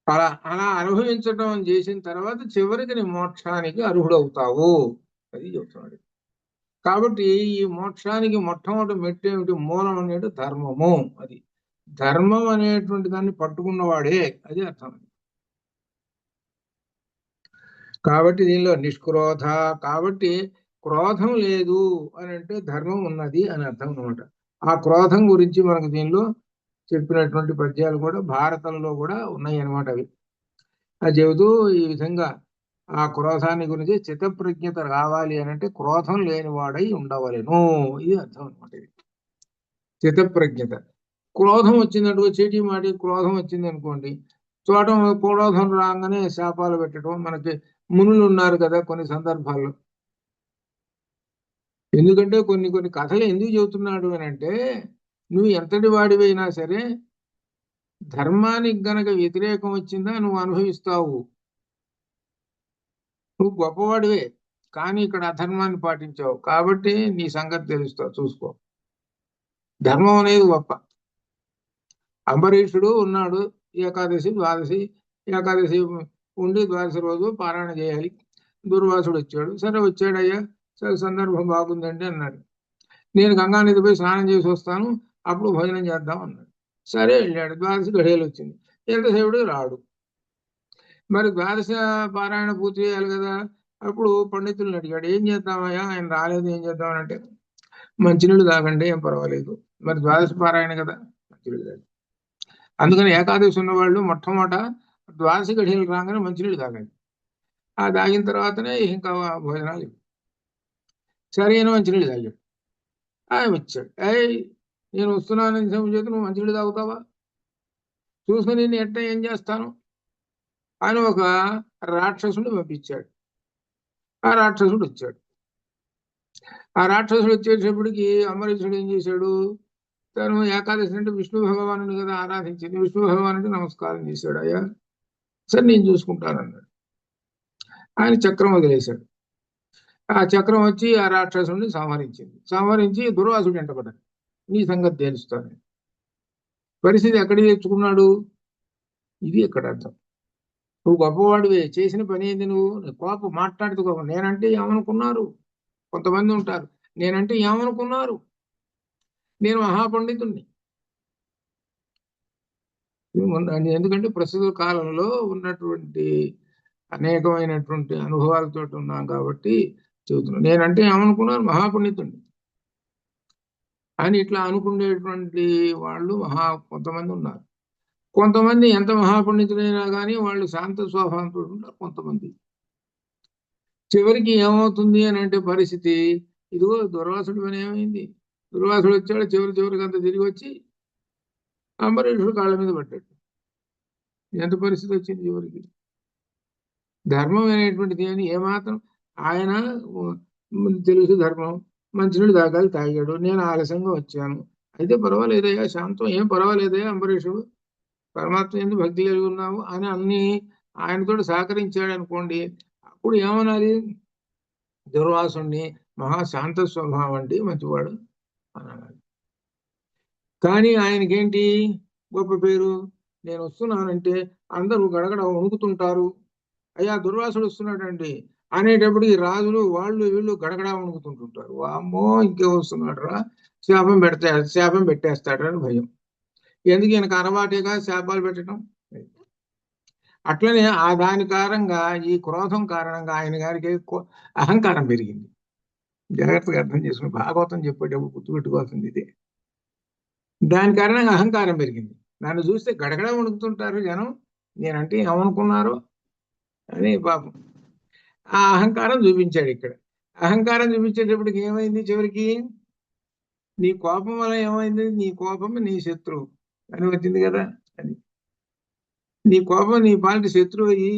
అలా అనుభవించడం చేసిన తర్వాత చివరికి నీ మోక్షానికి అర్హుడవుతావు. అది చెబుతున్నాడు. కాబట్టి ఈ మోక్షానికి మొట్టమొదటి మెట్టు ఏమిటి? మూలం అనేది ధర్మము. అది ధర్మం అనేటువంటి దాన్ని పట్టుకున్నవాడే. అది అర్థం. కాబట్టి దీనిలో నిష్క్రోధ. కాబట్టి క్రోధం లేదు అని అంటే ధర్మం ఉన్నది అని అర్థం అనమాట. ఆ క్రోధం గురించి మనకు దీనిలో చెప్పినటువంటి పద్యాలు కూడా భారతంలో కూడా ఉన్నాయి అన్నమాట. అది చెబుతూ ఈ విధంగా ఆ క్రోధాన్ని గురించి చిత్తప్రజ్ఞత రావాలి అని అంటే క్రోధం లేనివాడై ఉండవలెను. ఇది అర్థం అనమాట. ఇది చిత్తప్రజ్ఞత. క్రోధం వచ్చిందంటే చీటీ మాటి క్రోధం వచ్చింది అనుకోండి, చోట క్రోధం రాగానే శాపాలు పెట్టడం. మనకి మునులు ఉన్నారు కదా కొన్ని సందర్భాల్లో. ఎందుకంటే కొన్ని కథలు ఎందుకు చెబుతున్నాడు అని అంటే, నువ్వు ఎంతటి వాడివైనా సరే ధర్మానికి గనక వ్యతిరేకం వచ్చిందా నువ్వు అనుభవిస్తావు. నువ్వు గొప్పవాడివే, కానీ ఇక్కడ అధర్మాన్ని పాటించావు కాబట్టి నీ సంగతి తెలుస్తావు. చూసుకో. ధర్మం అనేది గొప్ప. అంబరీషుడు ఉన్నాడు, ఏకాదశి ద్వాదశి. ఏకాదశి ఉండి ద్వాదశి రోజు పారాయణ చేయాలి. దుర్వాసుడు వచ్చాడు. సరే వచ్చాడయ్యా, సరే సందర్భం బాగుందండి అన్నాడు. నేను గంగానది పోయి స్నానం చేసి వస్తాను, అప్పుడు భోజనం చేద్దాం అన్నాడు. సరే వెళ్ళాడు. ద్వాదశి గడియలు వచ్చింది. ఎంతసేపుడు రాడు. మరి ద్వాదశ పారాయణ పూర్తి చేయాలి కదా. అప్పుడు పండితులను అడిగాడు, ఏం చేద్దామయ్యా, ఆయన రాలేదు, ఏం చేద్దామని అంటే, మంచినీళ్ళు తాగండి, ఏం పర్వాలేదు. మరి ద్వాదశ పారాయణ కదా, మంచినీళ్ళు తాగండి. అందుకని ఏకాదశి ఉన్న వాళ్ళు మొట్టమొదట ద్వాదశి గడియలు రాగానే మంచినీళ్ళు తాగండి. ఆ తాగిన తర్వాతనే ఇంకా భోజనాలు. సరైన మంచినీళ్ళు తాగాడు. ఆయన వచ్చాడు. నేను వస్తున్నానని చేతి నువ్వు మంచినీళ్ళు తాగుతావా? చూసుకుని నేను ఎట్ట ఏం చేస్తాను అని ఒక రాక్షసుడు పంపించాడు. ఆ రాక్షసుడు వచ్చాడు. ఆ రాక్షసుడు వచ్చేటప్పటికి అంబరీషుడు ఏం చేశాడు? తను ఏకాదశి అంటే విష్ణు భగవానుని కదా ఆరాధించింది. విష్ణు భగవానుడికి నమస్కారం చేశాడు. అయ్యా సరే నేను చూసుకుంటానన్నాడు. ఆయన చక్రం వదిలేశాడు. ఆ చక్రం వచ్చి ఆ రాక్షసుడిని సంహరించింది. సంహరించి దుర్వాసుడు వెంటబడ్డాడు. నీ సంగతి తెలుస్తాను. పరిస్థితి ఎక్కడికి తెచ్చుకున్నాడు? ఇది ఎక్కడ అర్థం. నువ్వు గొప్పవాడివే, చేసిన పని ఏంది? నువ్వు కోపం మాట్లాడితే కోపం. నేనంటే ఏమనుకున్నారు? కొంతమంది ఉంటారు, నేనంటే ఏమనుకున్నారు, నేను మహాపండితుణ్ణి. ఎందుకంటే ప్రస్తుత కాలంలో ఉన్నటువంటి అనేకమైనటువంటి అనుభవాలతో ఉన్నాం కాబట్టి చెబుతున్నాను. నేనంటే ఏమనుకున్నారు? మహాపండితుణ్ణి అని ఇట్లా అనుకునేటువంటి వాళ్ళు కొంతమంది ఉన్నారు. కొంతమంది ఎంత మహాపండితులైనా కానీ వాళ్ళు శాంత స్వభావంతో ఉంటారు. కొంతమంది చివరికి ఏమవుతుంది అని అంటే పరిస్థితి ఇదిగో దుర్వాసుడు పని ఏమైంది? దుర్వాసుడు వచ్చాడు, చివరికి అంతా తిరిగి వచ్చి అంబరీషుడు కాళ్ళ మీద పడ్డాడు. ఎంత పరిస్థితి వచ్చింది చివరికి? ధర్మం అనేటువంటిది అని ఏమాత్రం ఆయన తెలుసు ధర్మం, మంచినీళ్ళు తాగాలి, తాగాడు. నేను ఆలస్యంగా వచ్చాను. అయితే పర్వాలేదయ్యా, శాంతం, ఏం పర్వాలేదయ్యా అంబరీషుడు, పరమాత్మ ఎందుకు భక్తి కలిగి ఉన్నావు అని అన్ని ఆయనతో సహకరించాడు అనుకోండి, అప్పుడు ఏమనాలి? దుర్వాసుని మహాశాంత స్వభావం అండి, మంచివాడు అని అనాలి. కానీ ఆయనకేంటి గొప్ప పేరు? నేను వస్తున్నానంటే అందరూ గడగడ వణుకుతుంటారు. అయ్యా దుర్వాసుడు వస్తున్నాడండి అనేటప్పటికి రాజులు వాళ్ళు వీళ్ళు గడగడా వణుకుతుంటుంటారు. అమ్మో ఇంకే వస్తున్నాడు రా, శాపం పెట్టేస్తాడని భయం. ఎందుకు? ఈయనకు అలవాటేగా శాపాలు పెట్టడం. అట్లనే ఆ దాని కారణంగా, ఈ క్రోధం కారణంగా ఆయన గారికి అహంకారం పెరిగింది. జాగ్రత్తగా అర్థం చేసుకుని భాగవతం చెప్పేటప్పుడు గుర్తుపెట్టుకోవాల్సింది ఇదే. దాని కారణంగా అహంకారం పెరిగింది. నన్ను చూస్తే గడగడ వణుకుతుంటారు జనం, నేనంటే ఏమనుకున్నారు అని పాపం ఆ అహంకారం చూపించాడు ఇక్కడ. అహంకారం చూపించేటప్పటికి ఏమైంది? చివరికి నీ కోపం వల్ల ఏమైంది? నీ కోపం నీ శత్రువు అని వచ్చింది కదా. అది నీ కోపం నీ పాలిటి శత్రువు అయ్యి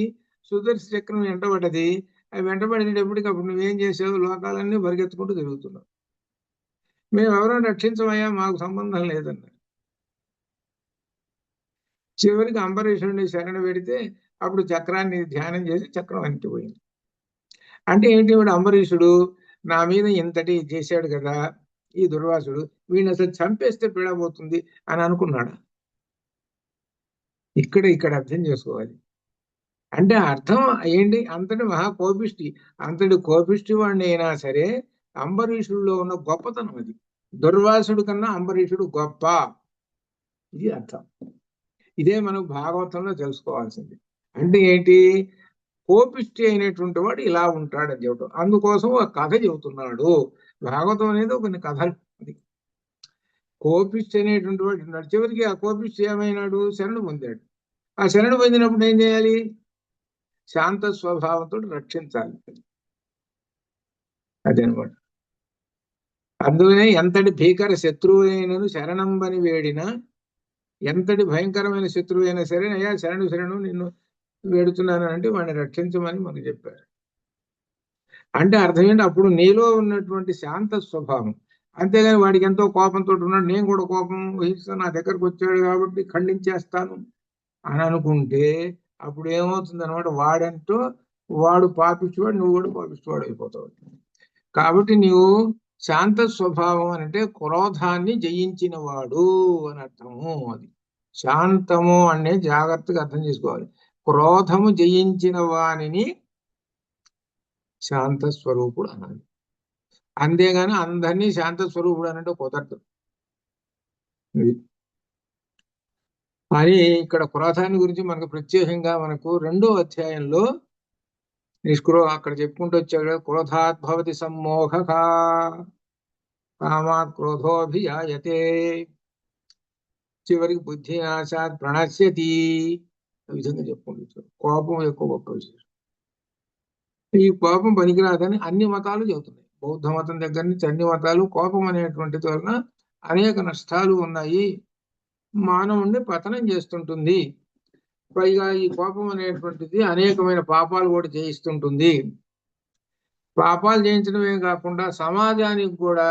సుదర్శన చక్రం వెంటబడ్డది. అవి వెంటబడినప్పటికి అప్పుడు నువ్వేం చేసావు? లోకాలన్నీ పరిగెత్తుకుంటూ తిరుగుతున్నావు. మేము ఎవరో రక్షించమయ్యా, మాకు సంబంధం లేదన్నారు. చివరికి అంబరీషుడిని శరణ పెడితే అప్పుడు చక్రాన్ని ధ్యానం చేసి చక్రం అంటిపోయింది. అంటే ఏంటి? వాడు అంబరీషుడు నా మీద ఇంతటి చేశాడు కదా ఈ దుర్వాసుడు, వీడిని అసలు చంపేస్తే పీడబోతుంది అని అనుకున్నాడు. ఇక్కడ అర్థం చేసుకోవాలి. అంటే అర్థం ఏంటి? అంతటి మహాకోపిష్టి, అంతటి కోపిష్టి వాడిని అయినా సరే అంబరీషుడిలో ఉన్న గొప్పతనం అది. దుర్వాసుడు కన్నా అంబరీషుడు గొప్ప, ఇది అర్థం. ఇదే మనకు భాగవతంలో తెలుసుకోవాల్సింది. అంటే ఏంటి? కోపిష్టి అయినటువంటి వాడు ఇలా ఉంటాడు అని చెప్పడం. అందుకోసం ఒక కథ చెబుతున్నాడు. భాగవతం అనేది కొన్ని కథలు. అది కోపిష్టి అనేటువంటి వాడు ఉన్నాడు. చివరికి ఆ కోపిష్టి ఏమైనాడు? శరణు పొందాడు. ఆ శరణు పొందినప్పుడు ఏం చేయాలి? శాంత స్వభావంతో రక్షించాలి. అదనమాట. అందుకనే ఎంతటి భీకర శత్రువునైనను శరణంబని వేడిన, ఎంతటి భయంకరమైన శత్రువు అయినా సరే అయ్యా శరణు నిన్ను వేడుతున్నాను అంటే వాడిని రక్షించమని మనకు చెప్పారు. అంటే అర్థం ఏంటి? అప్పుడు నీలో ఉన్నటువంటి శాంత స్వభావం. అంతేగాని వాడికి ఎంతో కోపంతో ఉన్నాడు, నేను కూడా కోపం వహిస్తాను, నా దగ్గరకు వచ్చాడు కాబట్టి ఖండించేస్తాను అని అనుకుంటే అప్పుడు ఏమవుతుంది అనమాట? వాడంటూ వాడు పాపిష్టివాడు, నువ్వు కూడా పాపిష్టివాడు అయిపోతావు. కాబట్టి నీవు శాంత స్వభావం అంటే క్రోధాన్ని జయించిన వాడు అని అర్థము. అది శాంతము అనే జాగ్రత్తగా అర్థం చేసుకోవాలి. క్రోధము జయించిన వానిని శాంత స్వరూపుడు అనాలి. అంతేగాని అందరినీ శాంత స్వరూపుడు అనంటే కుదరదు. అని ఇక్కడ క్రోధాన్ని గురించి మనకు ప్రత్యేకంగా మనకు 2వ అధ్యాయంలో అక్కడ చెప్పుకుంటూ వచ్చాడు. క్రోధాత్ భవతి సమ్మోహః కామాత్ క్రోధోభిజాయతే చివరికి బుద్ధి నాశాత్ ప్రణశ్యతి. ఈ విధంగా చెప్పుకుంటూ కోపం ఎక్కువ గొప్ప విషయం. ఈ కోపం పనికిరాదని అన్ని మతాలు చెబుతున్నాయి. బౌద్ధ మతం దగ్గర నుంచి అన్ని మతాలు కోపం అనేటువంటిది వలన అనేక నష్టాలు ఉన్నాయి, మానవుణ్ణి పతనం చేస్తుంటుంది, పైగా ఈ కోపం అనేటువంటిది అనేకమైన పాపాలు కూడా చేయిస్తుంటుంది. పాపాలు చేయించడమే కాకుండా సమాజానికి కూడా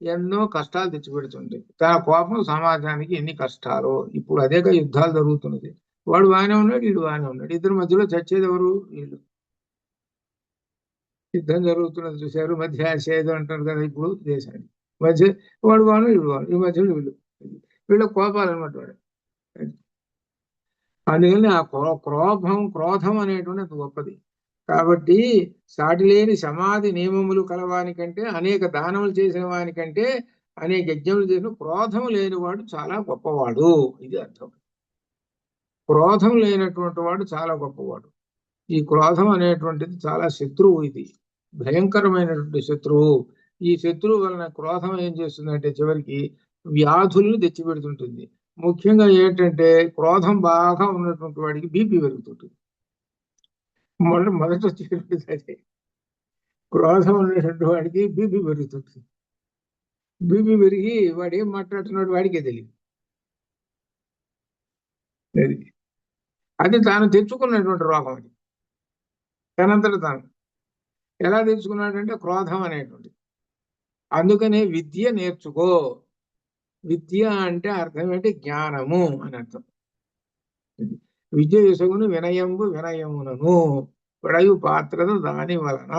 ఎన్నో కష్టాలు తెచ్చిపెడుతుంది. తన కోపం సమాజానికి ఎన్ని కష్టాలు. ఇప్పుడు అదేగా యుద్ధాలు జరుగుతున్నది. వాడు బాగానే ఉన్నాడు, వీడు బాగానే ఉన్నాడు, ఇద్దరు మధ్యలో చచ్చేది ఎవరు? వీళ్ళు. యుద్ధం జరుగుతున్నది చూశారు, మధ్య ఆశేదో అంటారు కదా ఇప్పుడు దేశానికి. మధ్య వాడు బాను వీడు బాను, ఈ మధ్యలో వీళ్ళ కోపాలు అనమాట వాడు. అందుకని ఆ క్రోధం అనేటువంటి గొప్పది. కాబట్టి సాటి లేని సమాధి నియమములు కలవానికంటే, అనేక దానములు చేసిన వానికంటే, అనేక యజ్ఞములు చేసిన క్రోధం లేనివాడు చాలా గొప్పవాడు. ఇది అర్థం. క్రోధం లేనటువంటి వాడు చాలా గొప్పవాడు. ఈ క్రోధం అనేటువంటిది చాలా శత్రువు, ఇది భయంకరమైనటువంటి శత్రువు. ఈ శత్రువు వలన క్రోధం ఏం చేస్తుందంటే చివరికి వ్యాధులను తెచ్చిపెడుతుంటుంది. ముఖ్యంగా ఏంటంటే క్రోధం బాగా ఉన్నటువంటి వాడికి బీపీ పెరుగుతుంటుంది. మొదట వచ్చేటువంటి అదే, క్రోధం ఉన్నటువంటి వాడికి బీపీ పెరుగుతుంటుంది. బీపీ పెరిగి వాడు ఏం మాట్లాడుతున్నాడు వాడికే తెలియదు. అది తాను తెచ్చుకున్నటువంటి రోగం. అది తనంతట తాను ఎలా తెచ్చుకున్నాడంటే క్రోధం అనేటువంటి. అందుకనే విద్య నేర్చుకో. విద్య అంటే అర్థం ఏంటి? జ్ఞానము అని అర్థం. విద్య విసగును వినయంబు వినయమునను పడయు పాత్రత దాని వలన.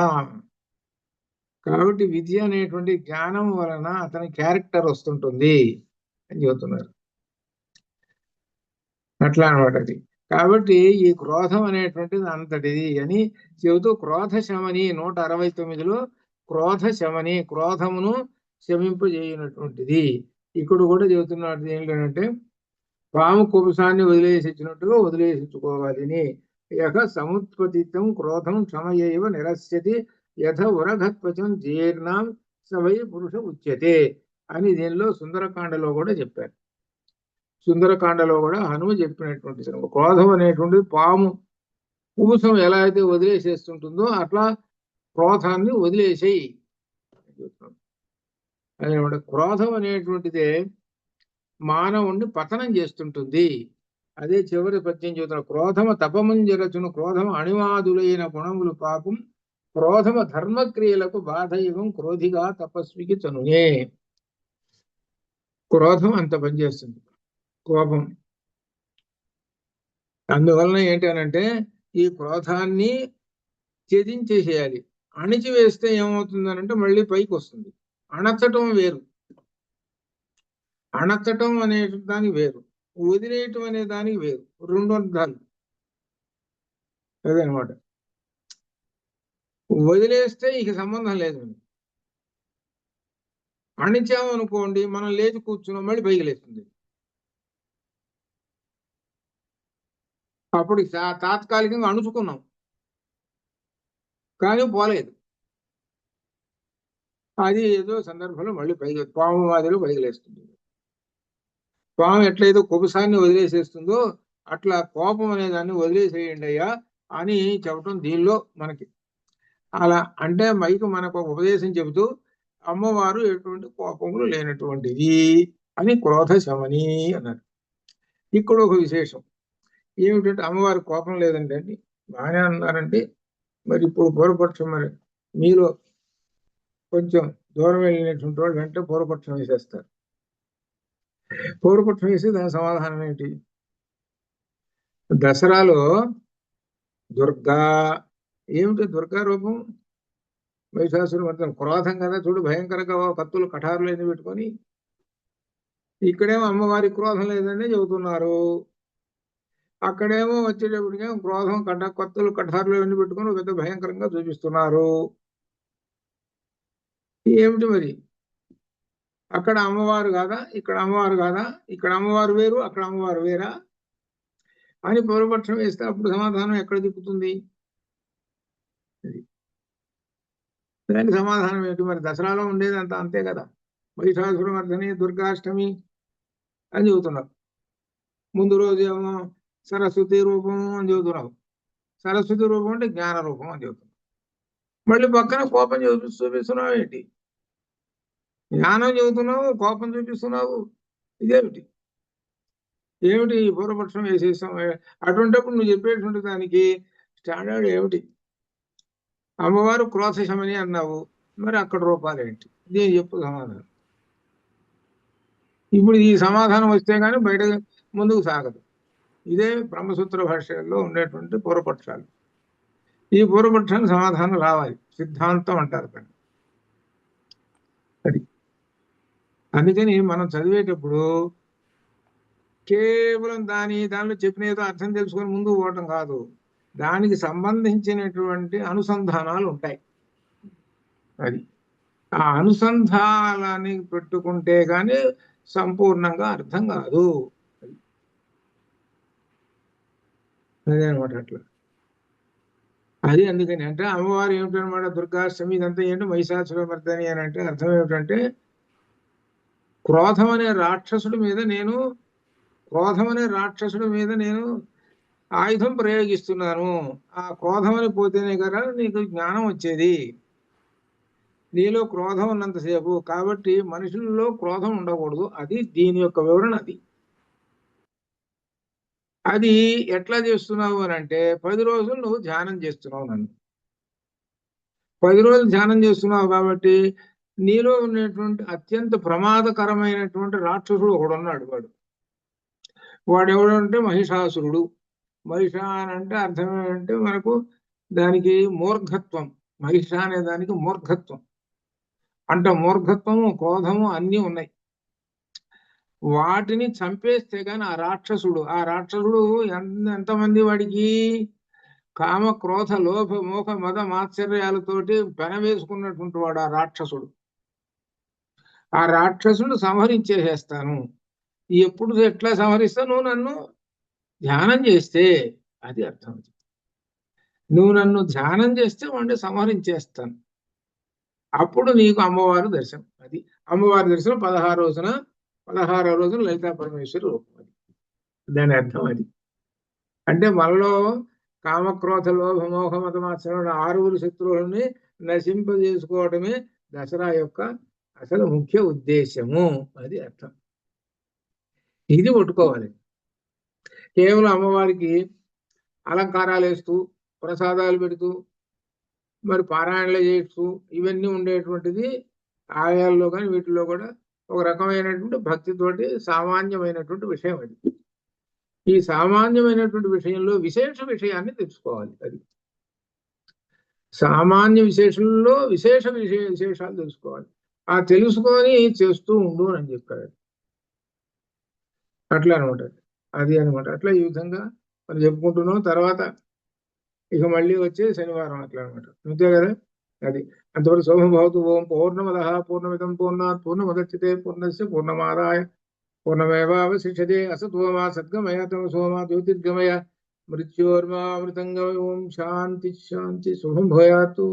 కాబట్టి విద్య అనేటువంటి జ్ఞానం వలన అతని క్యారెక్టర్ వస్తుంటుంది అని చెబుతున్నారు. అట్లా అనమాట అది. కాబట్టి ఈ క్రోధం అనేటువంటిది అంతటిది అని చెబుతూ క్రోధ శమని 169లో క్రోధ శమని, క్రోధమును శమింపజేయనటువంటిది. ఇక్కడ కూడా చెబుతున్నది ఏంటంటే పాము కుబుసాన్ని వదిలేసిచ్చినట్టుగా వదిలేసించుకోవాలని. యహ సముత్పతితం క్రోధం క్షమయైవ నిరస్యతి యథ ఉరఘత్వచం జీర్ణం సవై పురుష ఉచ్యతే అని దీనిలో సుందరకాండలో కూడా చెప్పారు. సుందరకాండలో కూడా హనుమ చెప్పినటువంటి క్రోధం అనేటువంటిది పాము కుబుసం ఎలా అయితే వదిలేసేస్తుంటుందో అట్లా క్రోధాన్ని వదిలేసేయి. అదనమాట. క్రోధం అనేటువంటిదే మానవుణ్ణి పతనం చేస్తుంటుంది. అదే చివరి పద్యం చెబుతున్న క్రోధమ తపమంజరచును క్రోధమ అణివాదులైన గుణములు పాపం క్రోధమ ధర్మక్రియలకు బాధయుగం క్రోధిగా తపస్వికి చనునే. క్రోధం అంత పనిచేస్తుంది, కోపం. అందువలన ఏంటనంటే ఈ క్రోధాన్ని ఛేదించేసేయాలి. అణిచివేస్తే ఏమవుతుందనంటే మళ్ళీ పైకి వస్తుంది. అణచటం వేరు, అణచటం అనే దానికి వేరు, వదిలేయటం అనే దానికి వేరు, రెండు అర్థాలు. అదనమాట. వదిలేస్తే ఇక సంబంధం లేదు. అణిచామనుకోండి, మనం లేచి కూర్చున్నాం, మళ్ళీ పైకి లేస్తుంది. అప్పుడు తాత్కాలికంగా అణుచుకున్నాం కానీ పోలేదు. అది ఏదో సందర్భంలో మళ్ళీ పైకి పాము మాదిరి పైకి లేస్తుంది. పాము ఎట్లయితే కుబుసాన్ని వదిలేసేస్తుందో అట్లా కోపం అనే దాన్ని వదిలేసేయండి అయ్యా అని చెప్పటం దీనిలో మనకి. అలా అంటే మైకు మనకు ఒక ఉపదేశం చెబుతూ అమ్మవారు ఎటువంటి కోపములు లేనటువంటిది అని క్రోధ శమని అన్నారు. ఇక్కడ ఒక విశేషం ఏమిటంటే అమ్మవారి కోపం లేదండి అండి బాగానే అన్నారండి. మరి ఇప్పుడు పూర్వపక్షం, మరి మీలో కొంచెం దూరం వెళ్ళినటువంటి వాళ్ళు వెంటనే పూర్వపక్షం వేసేస్తారు. పూర్వపక్షం వేసి దాని సమాధానం ఏంటి? దసరాలో దుర్గా ఏమిటి? దుర్గా రూపం మహిషాసురుడు మొత్తం క్రోధం కదా, చూడు భయంకరంగా కత్తులు కఠారులు ఎన్ని పెట్టుకొని. ఇక్కడేమో అమ్మవారి క్రోధం లేదని చెబుతున్నారు. అక్కడేమో వచ్చేటప్పటికేమో క్రోధం కత్తులు కఠారులు ఎన్ని పెట్టుకొని పెద్ద భయంకరంగా చూపిస్తున్నారు. ఏమిటి మరి? అక్కడ అమ్మవారు కాదా, ఇక్కడ అమ్మవారు కాదా, ఇక్కడ అమ్మవారు వేరు అక్కడ అమ్మవారు వేరా అని పూర్వపక్షం వేస్తే అప్పుడు సమాధానం ఎక్కడ దిక్కుతుంది? దానికి సమాధానం ఏంటి? మరి దసరాలో ఉండేది అంతా అంతే కదా, మహిషాసురమర్దిని దుర్గాష్టమి అని చెబుతున్నారు. ముందు రోజు ఏమో సరస్వతి రూపం అని చెబుతున్నావు. సరస్వతి రూపం అంటే జ్ఞాన రూపం అని చెబుతున్నావు. మళ్ళీ పక్కన కోపం చూపిస్తున్నావు ఏంటి? జ్ఞానం చెబుతున్నావు, కోపం చూపిస్తున్నావు, ఇదేమిటి? ఏమిటి ఈ పూర్వపక్షం వేసేసాం? అటువంటిప్పుడు నువ్వు చెప్పేటువంటి దానికి స్టాండర్డ్ ఏమిటి? అమ్మవారు క్రోధ శమని అన్నావు, మరి అక్కడ రూపాలు ఏంటి? దీని చెప్పు సమాధానం. ఇప్పుడు ఈ సమాధానం వస్తే కానీ బయట ముందుకు సాగదు. ఇదే బ్రహ్మసూత్ర భాషల్లో ఉండేటువంటి పూర్వపక్షాలు. ఈ పూర్వపక్షానికి సమాధానం రావాలి, సిద్ధాంతం అంటారు కానీ. అది అందుకని మనం చదివేటప్పుడు కేవలం దానిలో చెప్పినేదో అర్థం తెలుసుకొని ముందుకు పోవటం కాదు, దానికి సంబంధించినటువంటి అనుసంధానాలు ఉంటాయి. అది ఆ అనుసంధానాన్ని పెట్టుకుంటే కానీ సంపూర్ణంగా అర్థం కాదు. అదే అనమాట. అట్లా అది అందుకని అంటే అమ్మవారు ఏమిటనమాట, దుర్గాష్టమి ఇదంతా ఏంటో మహిషాసురమర్దిని అని అంటే అర్థం ఏమిటంటే క్రోధం అనే రాక్షసుడి మీద నేను ఆయుధం ప్రయోగిస్తున్నాను. ఆ క్రోధం అని పోతేనే కదా నీకు జ్ఞానం వచ్చేది. నీలో క్రోధం ఉన్నంతసేపు, కాబట్టి మనుషుల్లో క్రోధం ఉండకూడదు. అది దీని యొక్క వివరణ. అది ఎట్లా చేస్తున్నావు అని అంటే 10 రోజులు నువ్వు ధ్యానం చేస్తున్నావు. నన్ను 10 రోజులు ధ్యానం చేస్తున్నావు కాబట్టి నీలో ఉన్నటువంటి అత్యంత ప్రమాదకరమైనటువంటి రాక్షసుడు ఒకడున్నాడు. వాడెవడంటే మహిషాసురుడు. మహిష అని అంటే అర్థం ఏంటంటే మనకు దానికి మూర్ఘత్వం. మహిష అనే దానికి మూర్ఘత్వం అంటే మూర్ఘత్వము, క్రోధము అన్నీ ఉన్నాయి. వాటిని చంపేస్తే గాని ఆ రాక్షసుడు ఎంతమంది వాడికి కామ, క్రోధ, లోభ, మోహ, మద, మాత్సర్యాలతోటి పెనవేసుకున్నటువంటి వాడు ఆ రాక్షసుడు. ఆ రాక్షసుడు సంహరించేసేస్తాను. ఎప్పుడు ఎట్లా సంహరిస్తావు? నువ్వు నన్ను ధ్యానం చేస్తే, అది అర్థం. నువ్వు నన్ను ధ్యానం చేస్తే వాడిని సంహరించేస్తాను. అప్పుడు నీకు అమ్మవారు దర్శనం. అది అమ్మవారి దర్శనం 16వ రోజున లలితా పరమేశ్వరి రూపం. అది దాని అర్థం. అది అంటే మనలో కామక్రోధ లోభ మోహ మత మాత్సర్యాలు 6 శత్రువులని నశింపజేసుకోవడమే దసరా యొక్క అసలు ముఖ్య ఉద్దేశము. అది అర్థం. ఇది పట్టుకోవాలి. కేవలం అమ్మవారికి అలంకారాలు వేస్తూ, ప్రసాదాలు పెడుతూ, మరి పారాయణలు చేస్తూ ఇవన్నీ ఉండేటువంటిది ఆలయాల్లో కానీ వీటిల్లో కూడా ఒక రకమైనటువంటి భక్తితోటి సామాన్యమైనటువంటి విషయం. అది ఈ సామాన్యమైనటువంటి విషయంలో విశేష విషయాన్ని తెలుసుకోవాలి. అది సామాన్య విశేషంలో విశేషాలు తెలుసుకోవాలి. ఆ తెలుసుకొని చేస్తూ ఉండు అని చెప్పారు. అట్లా అనమాట. అది అనమాట. అట్లా ఈ విధంగా మనం చెప్పుకుంటున్నాం. తర్వాత ఇక మళ్ళీ వచ్చే శనివారం అట్లా అనమాట. అంతే కదా. అది అంతవరకు శోభభవతు. ఓం పూర్ణమదః పూర్ణమిదం పూర్ణాత్ పూర్ణముదచ్యతే పూర్ణస్య పూర్ణమాదాయ పూర్ణమేవావశిష్యతే. అసతో మా సద్గమయ తమసో మా జ్యోతిర్గమయ మృత్యోర్మామృతంగమయ. ఓం శాంతి శాంతి. శుభం భూయాతు.